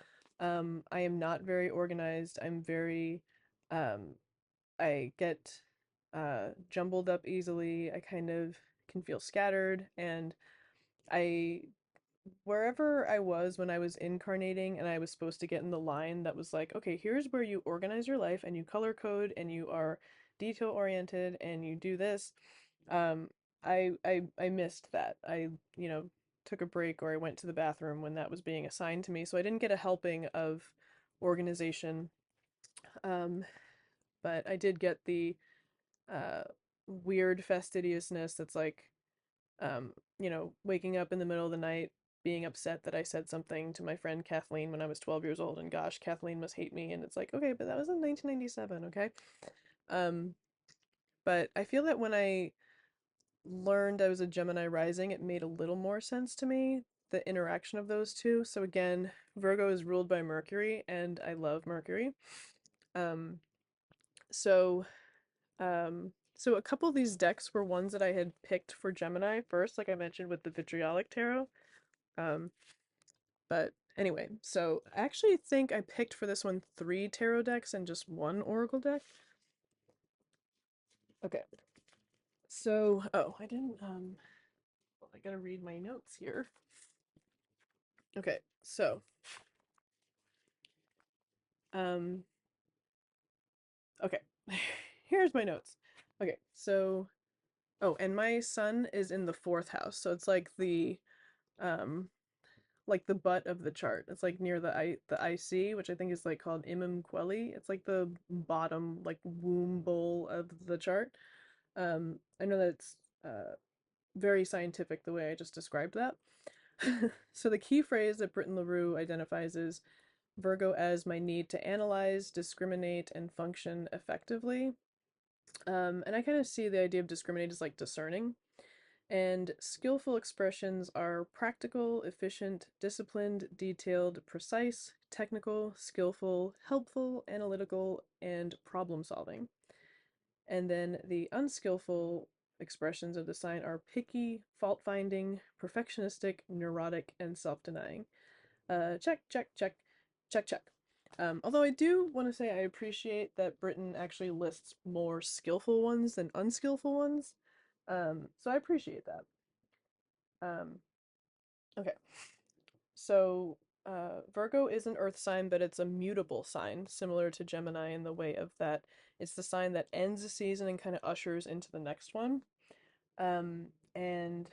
I am not very organized. I'm very, um, I get jumbled up easily. I kind of can feel scattered, and I wherever I was when I was incarnating and I was supposed to get in the line that was like, okay, here's where you organize your life and you color code and you are detail oriented and you do this. Um, I missed that. I, took a break, or I went to the bathroom when that was being assigned to me, so I didn't get a helping of organization. Um, but I did get the uh, weird fastidiousness that's like, waking up in the middle of the night, being upset that I said something to my friend Kathleen when I was 12 years old, and gosh, Kathleen must hate me. And it's like, okay, but that was in 1997, okay? Um, but I feel that when I learned I was a Gemini rising, it made a little more sense to me, the interaction of those two. So again, Virgo is ruled by Mercury, and I love Mercury. Um, so so a couple of these decks were ones that I had picked for Gemini first, like I mentioned with the Vitriolic Tarot. Um, but anyway, so I actually think I picked for this one 3 tarot decks and just 1 Oracle deck. Okay. So, oh, I didn't well, I gotta read my notes here. Okay, so um okay. Here's my notes. Okay, so oh, and my sun is in the 4th house. So it's um like the butt of the chart. It's like near the IC, which I think is like called Imam Quelli. It's like the bottom like womb bowl of the chart. I know that it's very scientific the way I just described that. So the key phrase that Britton LaRue identifies is Virgo as my need to analyze, discriminate, and function effectively. And I kind of see the idea of discriminate as like discerning. And skillful expressions are practical, efficient, disciplined, detailed, precise, technical, skillful, helpful, analytical, and problem solving. And then the unskillful expressions of the sign are picky, fault finding, perfectionistic, neurotic, and self denying. Check, check, check, check, check. Although I do want to say I appreciate that Britain actually lists more skillful ones than unskillful ones. So I appreciate that. Um, okay, so Virgo is an earth sign, but it's a mutable sign, similar to Gemini in the way of that it's the sign that ends a season and kind of ushers into the next one. And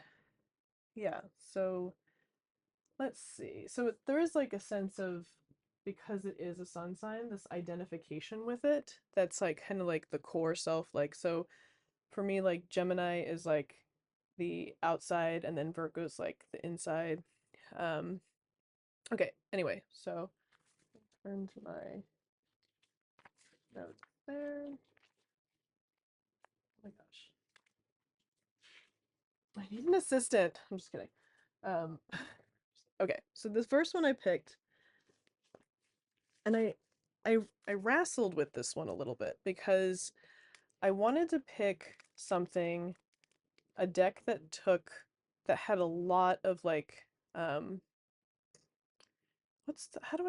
yeah, so let's see. So there is like a sense of, because it is a sun sign, this identification with it that's like kind of like the core self. Like, so for me, like Gemini is like the outside, and then Virgo's like the inside. Um, okay, anyway, so turn to my notes there. Oh my gosh. I need an assistant. I'm just kidding. Um, okay, so this first one I picked, and I I wrestled with this one a little bit because I wanted to pick something, a deck that had a lot of like how do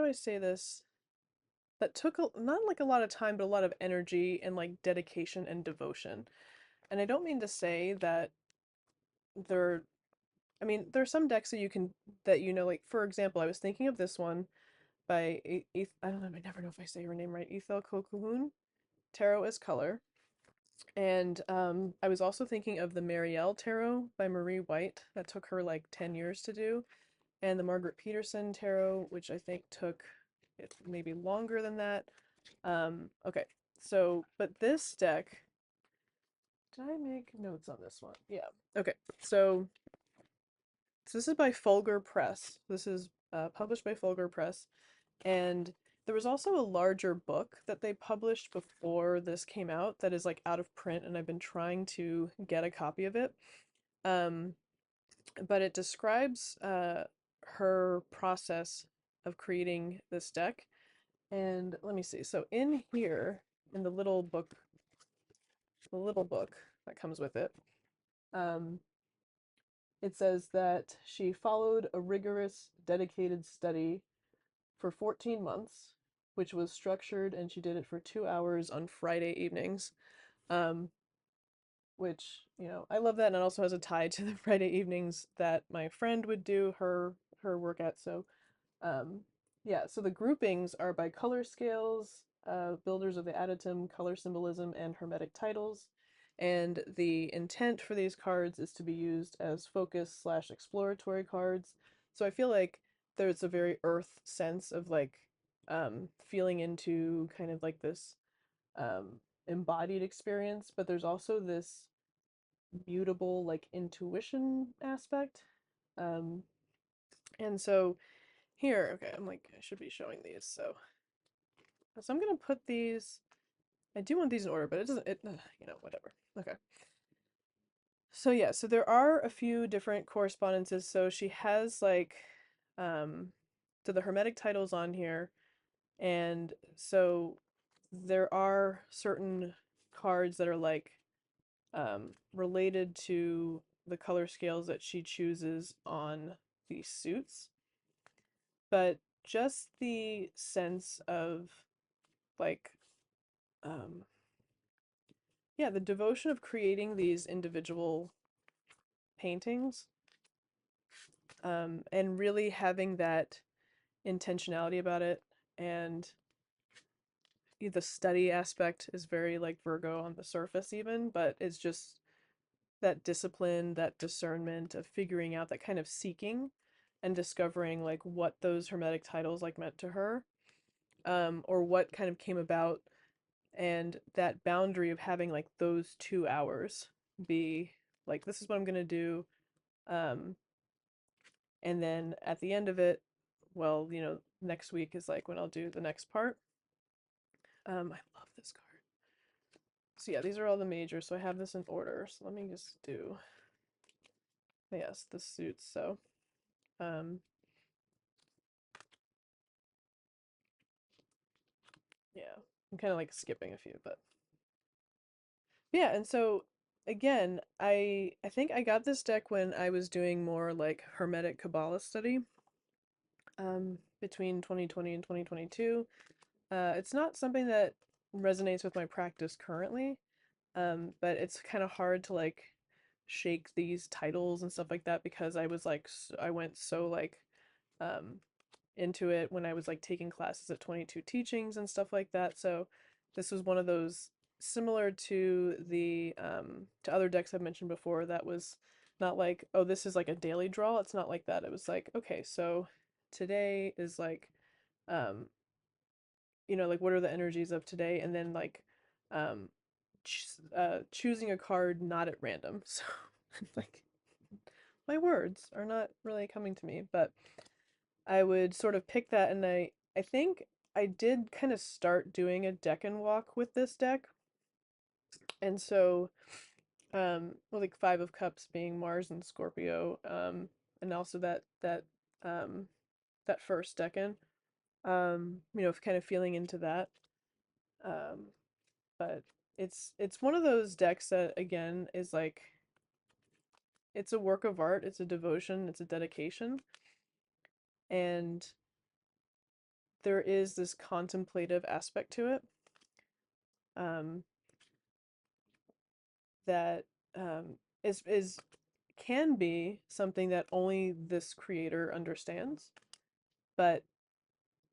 I say this? That took not like a lot of time, but a lot of energy and like dedication and devotion. And I don't mean to say that there I mean, there are some decks that you can that like for example, I was thinking of this one by I don't know, I never know if I say her name right. Ithell Colquhoun, Tarot as Color. And I was also thinking of the Marielle Tarot by Marie White that took her like 10 years to do, and the Margaret Peterson Tarot, which I think took it maybe longer than that. Okay, so but this deck, did I make notes on this one? Yeah. Okay, so this is by Fulgur Press. This is published by Fulgur Press, and there was also a larger book that they published before this came out that is like out of print, and I've been trying to get a copy of it. Um, but it describes her process of creating this deck. And let me see. So in here, in the little book that comes with it, um, it says that she followed a rigorous, dedicated study for 14 months, which was structured, and she did it for 2 hours on Friday evenings. Um, which, I love that, and it also has a tie to the Friday evenings that my friend would do her work at. So, um, yeah, so the groupings are by color scales, builders of the adytum, color symbolism, and hermetic titles. And the intent for these cards is to be used as focus/exploratory cards. So I feel like there's a very earth sense of like feeling into kind of like this embodied experience, but there's also this mutable like intuition aspect. Um, and so here, okay, I'm like I should be showing these. So I'm gonna put these. I do want these in order, but it doesn't. It you know, whatever. Okay. So yeah, so there are a few different correspondences. So she has like, um, so the Hermetic titles on here, and so there are certain cards that are like, related to the color scales that she chooses on these suits, but just the sense of like, um, yeah, the devotion of creating these individual paintings, and really having that intentionality about it. And the study aspect is very like Virgo on the surface, even, but it's just that discipline, that discernment of figuring out that kind of seeking and discovering like what those hermetic titles like meant to her, or what kind of came about, and that boundary of having like those 2 hours be like, this is what I'm gonna do, um, and then at the end of it, well, next week is like when I'll do the next part. I love this card. So yeah, these are all the majors. So I have this in order. So let me just do, yes, the suits. So, um, yeah, I'm kind of like skipping a few, but yeah. And so again, I think I got this deck when I was doing more like Hermetic Kabbalah study, between 2020 and 2022. It's not something that resonates with my practice currently, but it's kind of hard to like shake these titles and stuff like that because I was like I went so like, um into it when I was like taking classes at 22 teachings and stuff like that. So this was one of those, similar to the to other decks I've mentioned before, that was not like, oh, this is like a daily draw. It's not like that. It was like, okay, so today is like, um like what are the energies of today, and then like, um choosing a card not at random. So like my words are not really coming to me, but I would sort of pick that, and I think I did kind of start doing a deck and walk with this deck. And so, well, like Five of Cups being Mars and Scorpio, and also um that first decan, kind of feeling into that. Um, but it's one of those decks that again is like, it's a work of art, it's a devotion, it's a dedication, and there is this contemplative aspect to it, um, that, is can be something that only this creator understands, but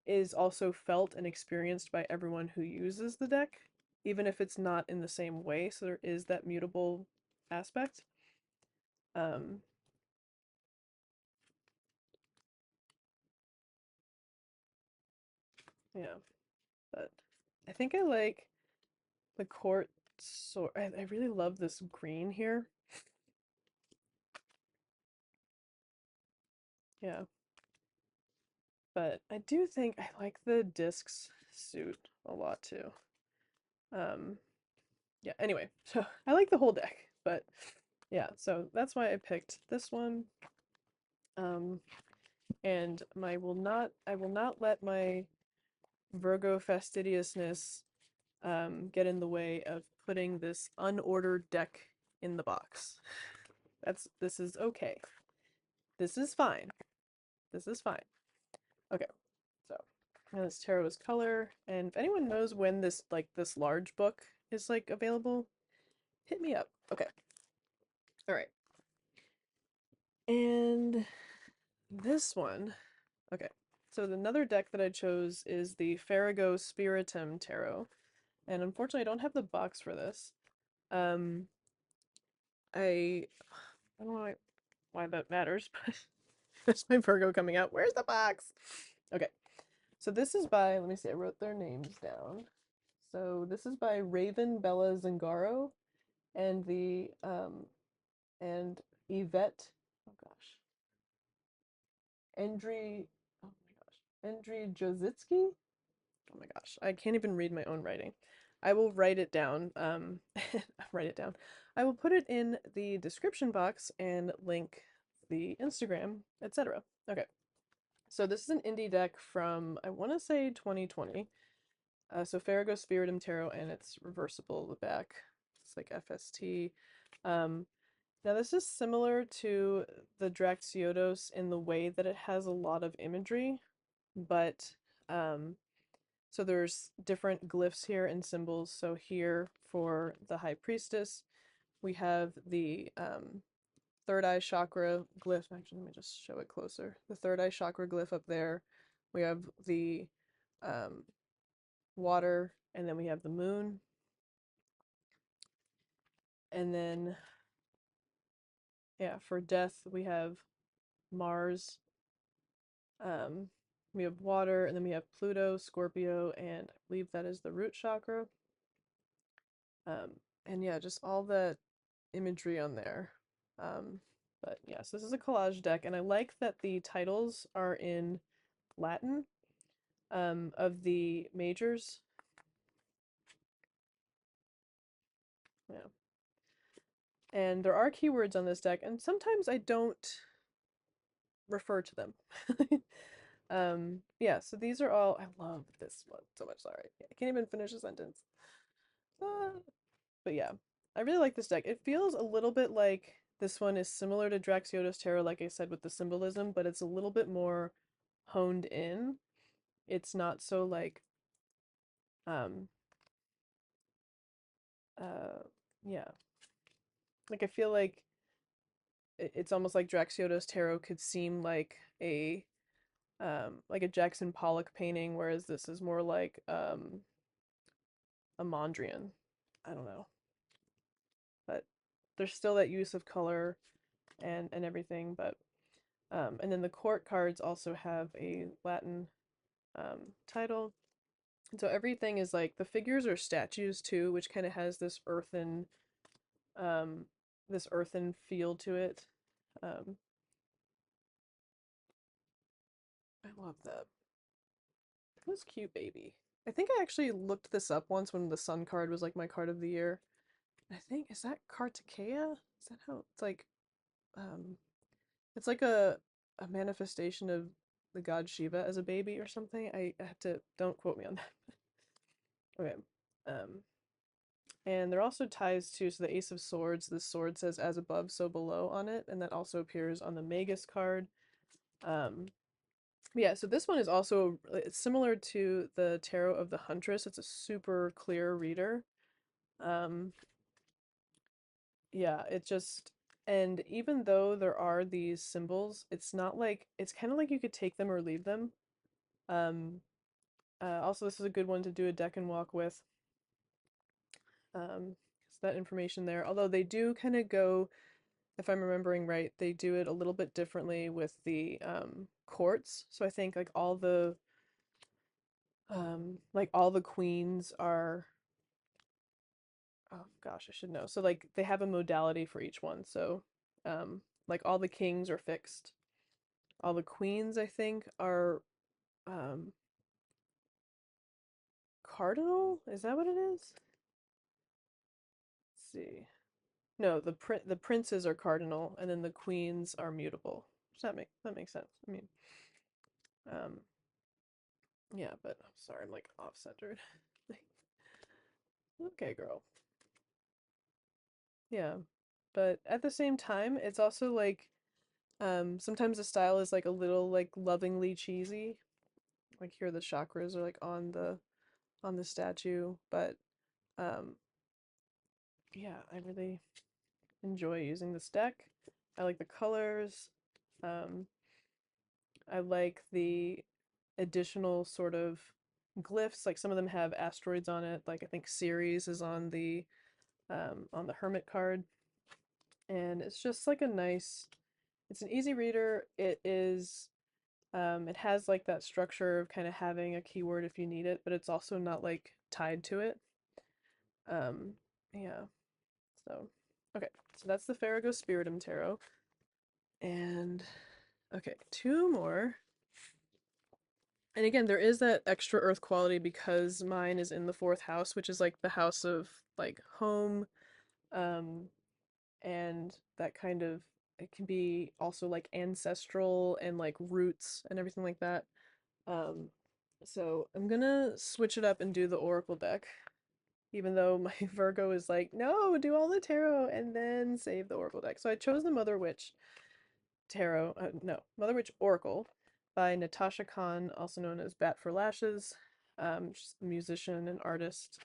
is also felt and experienced by everyone who uses the deck, even if it's not in the same way. So there is that mutable aspect. Um, yeah, but I think I like the court. So I really love this green here. Yeah, but I do think I like the discs suit a lot too. Um, yeah, anyway, so I like the whole deck, but yeah, so that's why I picked this one. Um, and I will not let my Virgo fastidiousness, get in the way of putting this unordered deck in the box. This is okay. This is fine. This is fine. Okay, so this tarot is color, and if anyone knows when this large book is like available, hit me up. Okay. All right. And this one, okay. So another deck that I chose is the Farrago Spiritum Tarot, and unfortunately I don't have the box for this. Um, I don't know why that matters, but there's my Virgo coming out. Where's the box? Okay, so this is by, let me see, I wrote their names down. So this is by Raven Bella Zingaro and the and Yvette. Oh gosh, Endry. Oh my gosh, Endrijautzki. Oh my gosh, I can't even read my own writing. I will write it down. Write it down. I will put it in the description box and link the Instagram, etc. Okay, so this is an indie deck from, I want to say 2020. So Farrago Spiritum Tarot, and it's reversible the back. It's like FST. Um, Now this is similar to the Draxiotos in the way that it has a lot of imagery, but um, so there's different glyphs here and symbols. So here for the High Priestess, we have the third eye chakra glyph. Actually, let me just show it closer. The third eye chakra glyph up there. We have the um, water, and then we have the moon. And then, yeah, for death, we have Mars. Um, we have water, and then we have Pluto, Scorpio, and I believe that is the root chakra. And yeah, just all that imagery on there. But yes, this is a collage deck, and I like that the titles are in Latin of the majors. Yeah. And there are keywords on this deck, and sometimes I don't refer to them. Yeah, so these are all, I love this one so much, sorry. I can't even finish a sentence. But yeah, I really like this deck. It feels a little bit like this one is similar to Draxiotos Tarot, like I said, with the symbolism, but it's a little bit more honed in. It's not so like, um, uh, yeah. Like I feel like it's almost like Draxiotos Tarot could seem like a Jackson Pollock painting, whereas this is more like a Mondrian. I don't know, but there's still that use of color and everything. But and then the court cards also have a Latin title. And so everything is like the figures are statues too, which kind of has um, this earthen feel to it. Um, I love that. Who's cute baby? I think I actually looked this up once when the Sun card was like my card of the year. I think, is that Kartikeya? Is that how it's like um it's like a manifestation of the god Shiva as a baby or something. I have to, don't quote me on that. Okay. Um and there are also ties to, so the Ace of Swords, the sword says as above, so below on it, and that also appears on the Magus card. Um yeah, so this one is also, it's similar to the Tarot of the Huntress. It's a super clear reader. Um Yeah, it just, and even though there are these symbols, it's not like, it's kind of like you could take them or leave them. Um, Also, this is a good one to do a deck and walk with. So that information there. Although they do kind of go, if I'm remembering right, they do it a little bit differently with the courts. So I think like all the queens are, oh gosh, I should know. So like they have a modality for each one. So like all the kings are fixed. All the queens, I think, are um cardinal? Is that what it is? Let's see. No, the princes are cardinal, and then the queens are mutable. Does that make sense? I mean, um, yeah, but I'm sorry, I'm like off-centered. Okay, girl. Yeah. But at the same time, it's also like sometimes the style is like a little like lovingly cheesy. Like here the chakras are like on the statue, but um yeah, I really enjoy using this deck. I like the colors. Um, I like the additional sort of glyphs. Like some of them have asteroids on it. Like I think Ceres is on the Hermit card, and it's just like a nice. It's an easy reader. It is. It has like that structure of kind of having a keyword if you need it, but it's also not like tied to it. Um, yeah, so, okay, so that's the Farrago Spiritum Tarot. And, okay, two more. And again, there is that extra earth quality because mine is in the fourth house, which is like the house of like home, um, and that kind of, it can be also like ancestral and like roots and everything like that. Um, so I'm gonna switch it up and do the Oracle deck, even though my Virgo is like, no, do all the tarot and then save the Oracle deck. So I chose the Mother Witch Tarot, no, Mother Witch Oracle by Natasha Khan, also known as Bat for Lashes. She's a musician and artist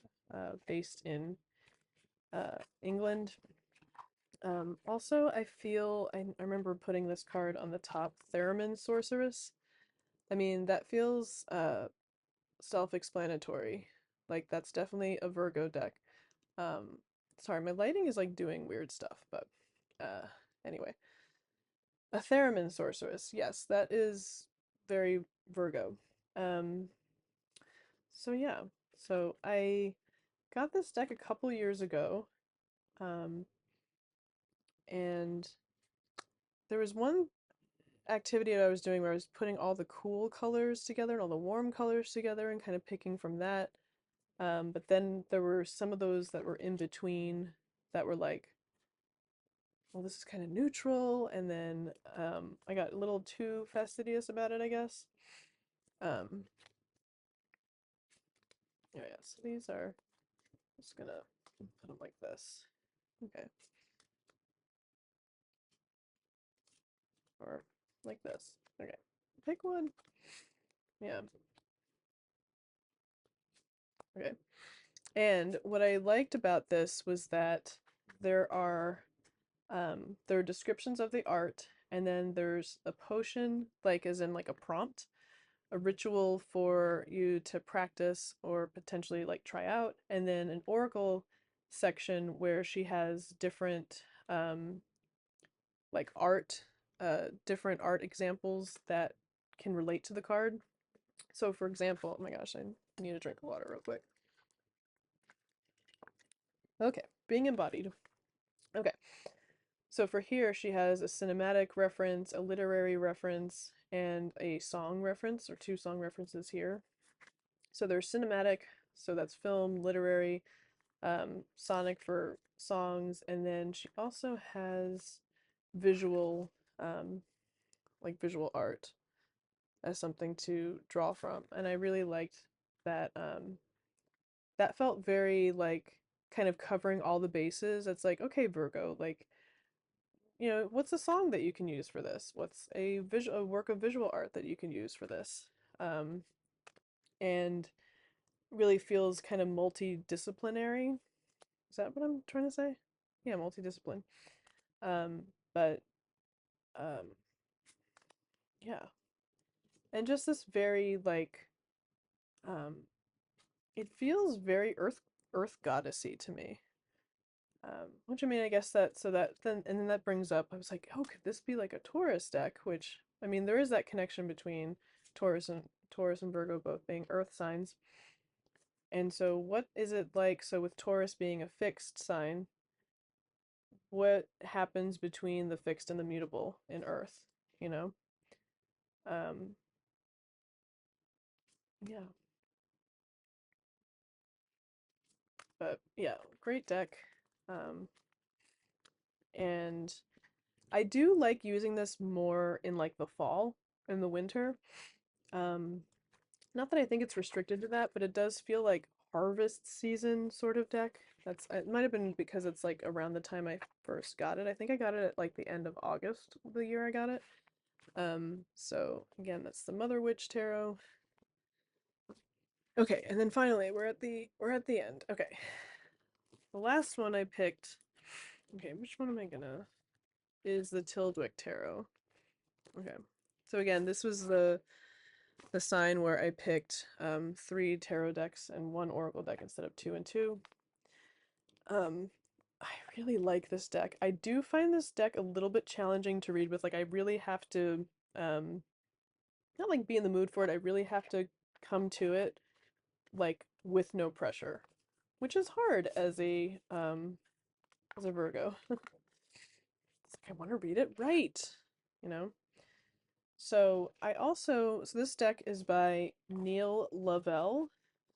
based in England. Also, I remember putting this card on the top, Theremin Sorceress. I mean, that feels self-explanatory. Like, that's definitely a Virgo deck. Um, Sorry, my lighting is like doing weird stuff, but anyway. A Theremin Sorceress, yes, that is very Virgo. Um, so yeah, so I got this deck a couple years ago, um, and there was one activity that I was doing where I was putting all the cool colors together and all the warm colors together and kind of picking from that. But then there were some of those that were in between that were like, well, this is kind of neutral, and then I got a little too fastidious about it, I guess. Um, oh yeah, so these are, just gonna put them like this. Okay. Or like this. Okay. Pick one. Yeah. Okay. And what I liked about this was that there are there are descriptions of the art, and then there's a potion, like as in like a prompt, a ritual for you to practice or potentially like try out, and then an oracle section where she has different like art, different art examples that can relate to the card. So for example, oh my gosh, I need a drink of water real quick. Okay, being embodied. Okay, so for here, she has a cinematic reference, a literary reference, and a song reference, or two song references here. So there's cinematic, so that's film, literary, sonic for songs, and then she also has visual, like visual art as something to draw from. And I really liked that. That felt very like kind of covering all the bases. It's like, okay, Virgo, like, what's a song that you can use for this? What's a work of visual art that you can use for this? Um, and really feels kind of multidisciplinary. Is that what I'm trying to say? Yeah, multidiscipline. Um, but um, yeah, and just this very like um, it feels very earth goddessy to me. Which I mean, I guess that so that then and then that brings up, I was like, oh, could this be like a Taurus deck? Which I mean, there is that connection between Taurus and Virgo both being earth signs. And so what is it like? So with Taurus being a fixed sign, what happens between the fixed and the mutable in earth, you know? Um, yeah. But yeah, great deck. Um, and I do like using this more in like the fall and the winter. Um, Not that I think it's restricted to that, but it does feel like harvest season sort of deck. It might have been because it's like around the time I first got it. I think I got it at like the end of August the year I got it. So again, that's the Mother Witch Tarot. Okay, and then finally we're at the end. Okay. The last one I picked, okay, which one am I gonna, is the Tildwick Tarot. Okay. So again, this was the sign where I picked three tarot decks and one oracle deck instead of two and two. I really like this deck. I do find this deck a little bit challenging to read with. Like I really have to not like be in the mood for it. I really have to come to it like with no pressure, which is hard as a Virgo. It's like I want to read it right, you know. So this deck is by Neil Lavelle,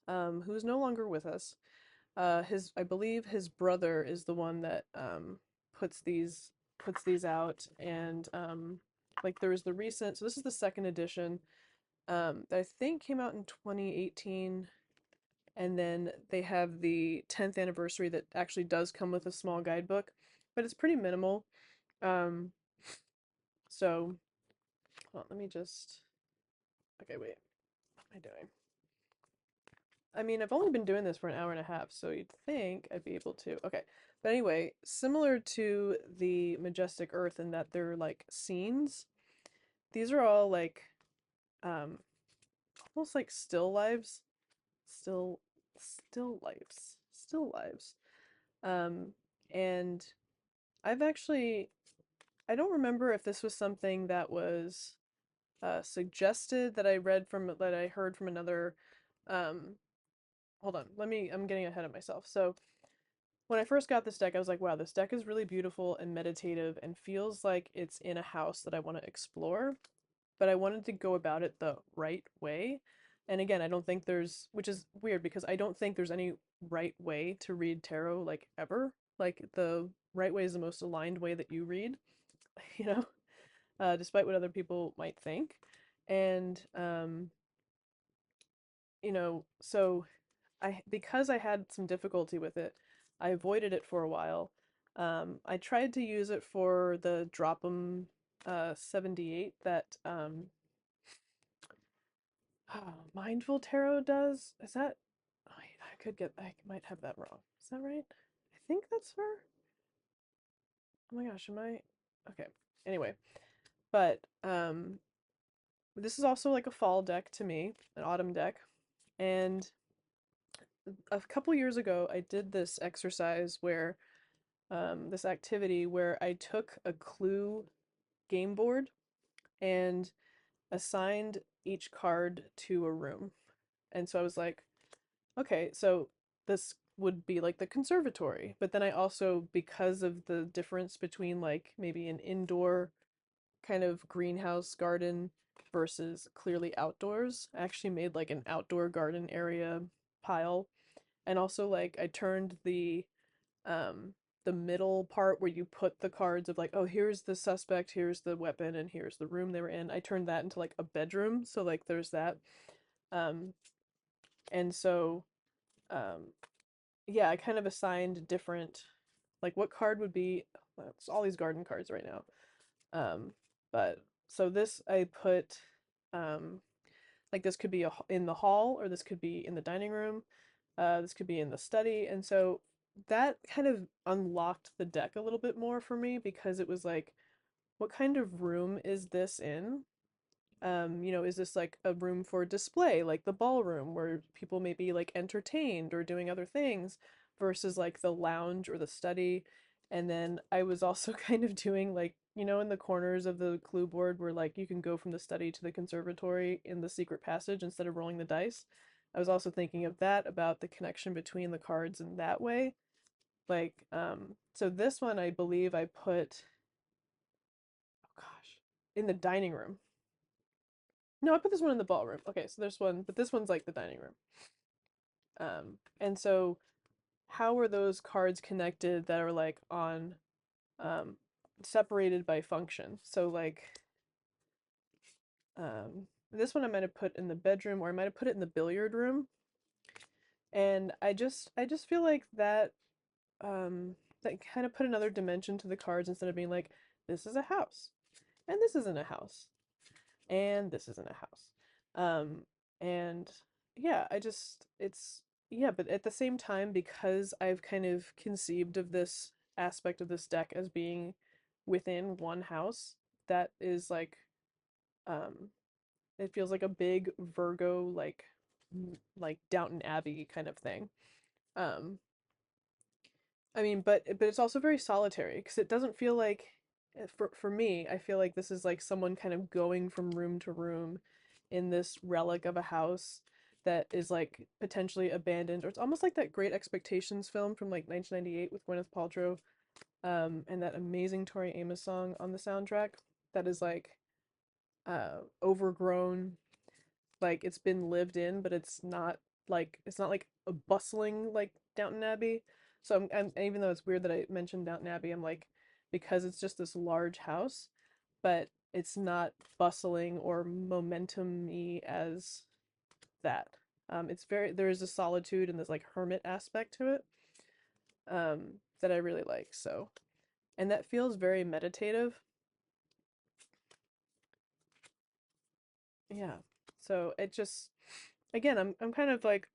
who's no longer with us. I believe his brother is the one that puts these puts these out, and like there was the recent. So this is the second edition that I think came out in 2018, and then they have the 10th anniversary that actually does come with a small guidebook, but it's pretty minimal. Um, so hold on, let me just. Okay, wait. What am I doing? I mean, I've only been doing this for an hour and a half, so you'd think I'd be able to. Okay. But anyway, similar to the Majestic Earth in that they're like scenes, these are all like um almost like still lives. Still still lives. Still lives. Um and I've actually I don't remember if this was something that was suggested that I heard from another um hold on. I'm getting ahead of myself. So when I first got this deck, I was like, wow, this deck is really beautiful and meditative and feels like it's in a house that I want to explore, but I wanted to go about it the right way. And again, I don't think there's, which is weird because I don't think there's any right way to read tarot like ever. Like the right way is the most aligned way that you read, you know, despite what other people might think. And so because I had some difficulty with it, I avoided it for a while. I tried to use it for the Drop'em 78 that Mindful Tarot does. Is that I might have that wrong. Is that right? I think that's her. Oh my gosh, am I okay. Anyway, but this is also like a fall deck to me, an autumn deck. And a couple years ago, I did this exercise where this activity where I took a clue game board and assigned each card to a room. And so I was like, okay, so this would be like the conservatory. But then I also, because of the difference between like maybe an indoor kind of greenhouse garden versus clearly outdoors, I actually made like an outdoor garden area pile. And also like I turned um the middle part where you put the cards of like, oh, here's the suspect, here's the weapon, and here's the room they were in. I turned that into like a bedroom, so like there's that. Um and so um yeah, I kind of assigned different like what card would be it's all these garden cards right now. But so this I put um like this could be in the hall or this could be in the dining room. This could be in the study. And so that kind of unlocked the deck a little bit more for me because it was like, what kind of room is this in? Is this like a room for display, like the ballroom where people may be like entertained or doing other things versus like the lounge or the study? And then I was also kind of doing like, in the corners of the clue board where like you can go from the study to the conservatory in the secret passage instead of rolling the dice. I was also thinking of that about the connection between the cards in that way. Like, so this one I believe I put, oh gosh, in the dining room. No, I put this one in the ballroom. Okay, so there's one, but this one's like the dining room. And so how are those cards connected that are like on separated by function? So like this one I might have put in the bedroom or I might have put it in the billiard room. And I just feel like that kind of put another dimension to the cards instead of being like, this is a house, and this isn't a house, and this isn't a house. And yeah, yeah, but at the same time, because I've kind of conceived of this aspect of this deck as being within one house, that is um, it feels like a big Virgo, like Downton Abbey kind of thing. Um, I mean, but it's also very solitary because it doesn't feel like for me, I feel like this is like someone kind of going from room to room in this relic of a house that is like potentially abandoned, or it's almost like that Great Expectations film from like 1998 with Gwyneth Paltrow, and that amazing Tori Amos song on the soundtrack that is like overgrown, like it's been lived in, but it's not like a bustling like Downton Abbey. So even though it's weird that I mentioned Downton Abbey, I'm like, because it's just this large house, but it's not bustling or momentum-y as that. It's very, there is a solitude and this like hermit aspect to it, that I really like. So, and that feels very meditative. Yeah. So it just, again, I'm kind of like,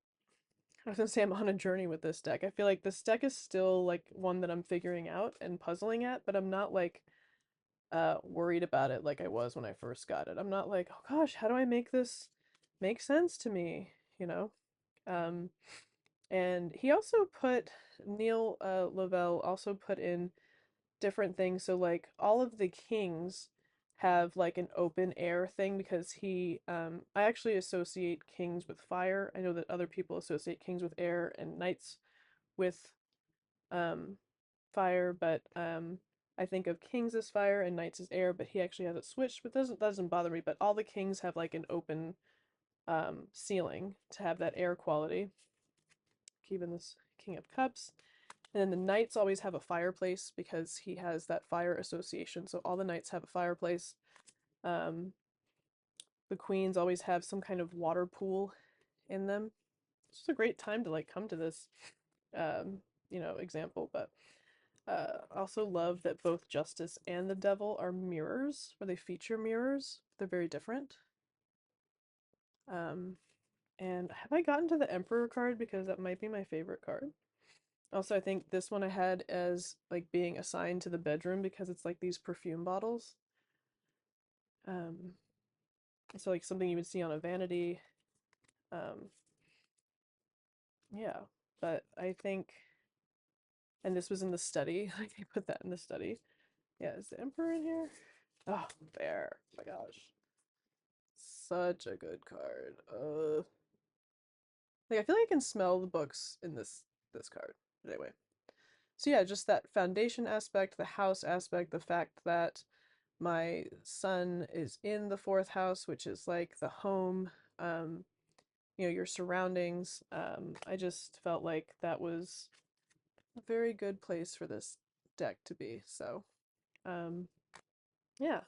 I was gonna say I'm on a journey with this deck. I feel like this deck is still like one that I'm figuring out and puzzling at, but I'm not like worried about it like I was when I first got it. I'm not like, oh gosh, how do I make this make sense to me, you know? Um and he also put Neil Lovell also put in different things. So like all of the kings have like an open air thing because I actually associate kings with fire. I know that other people associate kings with air and knights with um fire, but I think of kings as fire and knights as air, but he actually has it switched, but doesn't bother me. But all the kings have like an open ceiling to have that air quality. Keeping this King of Cups. And then the knights always have a fireplace because he has that fire association. So all the knights have a fireplace. Um, the queens always have some kind of water pool in them. It's just a great time to like come to this, example. But also love that both Justice and the Devil are mirrors, where they feature mirrors. They're very different. Um, and have I gotten to the Emperor card? Because that might be my favorite card. Also, I think this one I had as like being assigned to the bedroom because it's like these perfume bottles. Um, so like something you would see on a vanity. Um, yeah, but I think, and this was in the study. Like I put that in the study. Yeah, is the Emperor in here? Oh, there. Oh my gosh, such a good card. Like I feel like I can smell the books in this card. Anyway, so yeah, just that foundation aspect, the house aspect, the fact that my son is in the fourth house, which is like the home, um, your surroundings. I just felt like that was a very good place for this deck to be. So, um, yeah.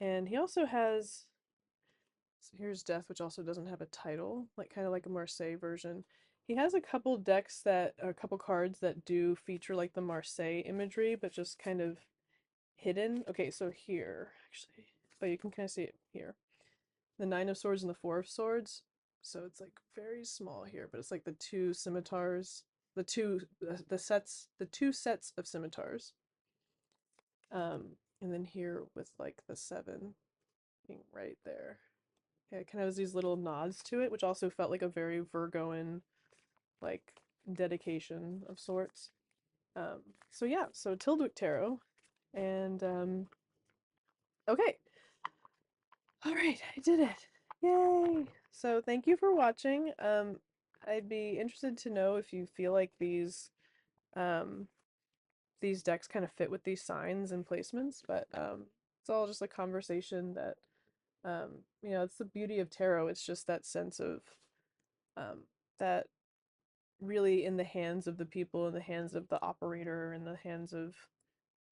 And he also has, so here's Death, which also doesn't have a title, like kind of like a Marseille version. He has a couple cards that do feature like the Marseille imagery, but just kind of hidden. Okay, so here, actually, oh, you can kind of see it here. The Nine of Swords and the Four of Swords. So it's like very small here, but it's like the two scimitars, the two sets of scimitars. And then here with like the seven being right there. Yeah, it kind of has these little nods to it, which also felt like a very Virgoan like dedication of sorts. Um, so yeah, so Tildwick Tarot, and okay, all right, I did it. Yay! So thank you for watching. I'd be interested to know if you feel like um these decks kind of fit with these signs and placements, but it's all just a conversation that it's the beauty of tarot. It's just that sense of um that really in the hands of the people, in the hands of the operator, in the hands of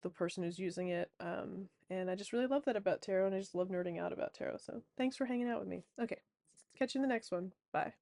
the person who's using it. And I just really love that about tarot, and I just love nerding out about tarot. So thanks for hanging out with me. Okay, catch you in the next one. Bye.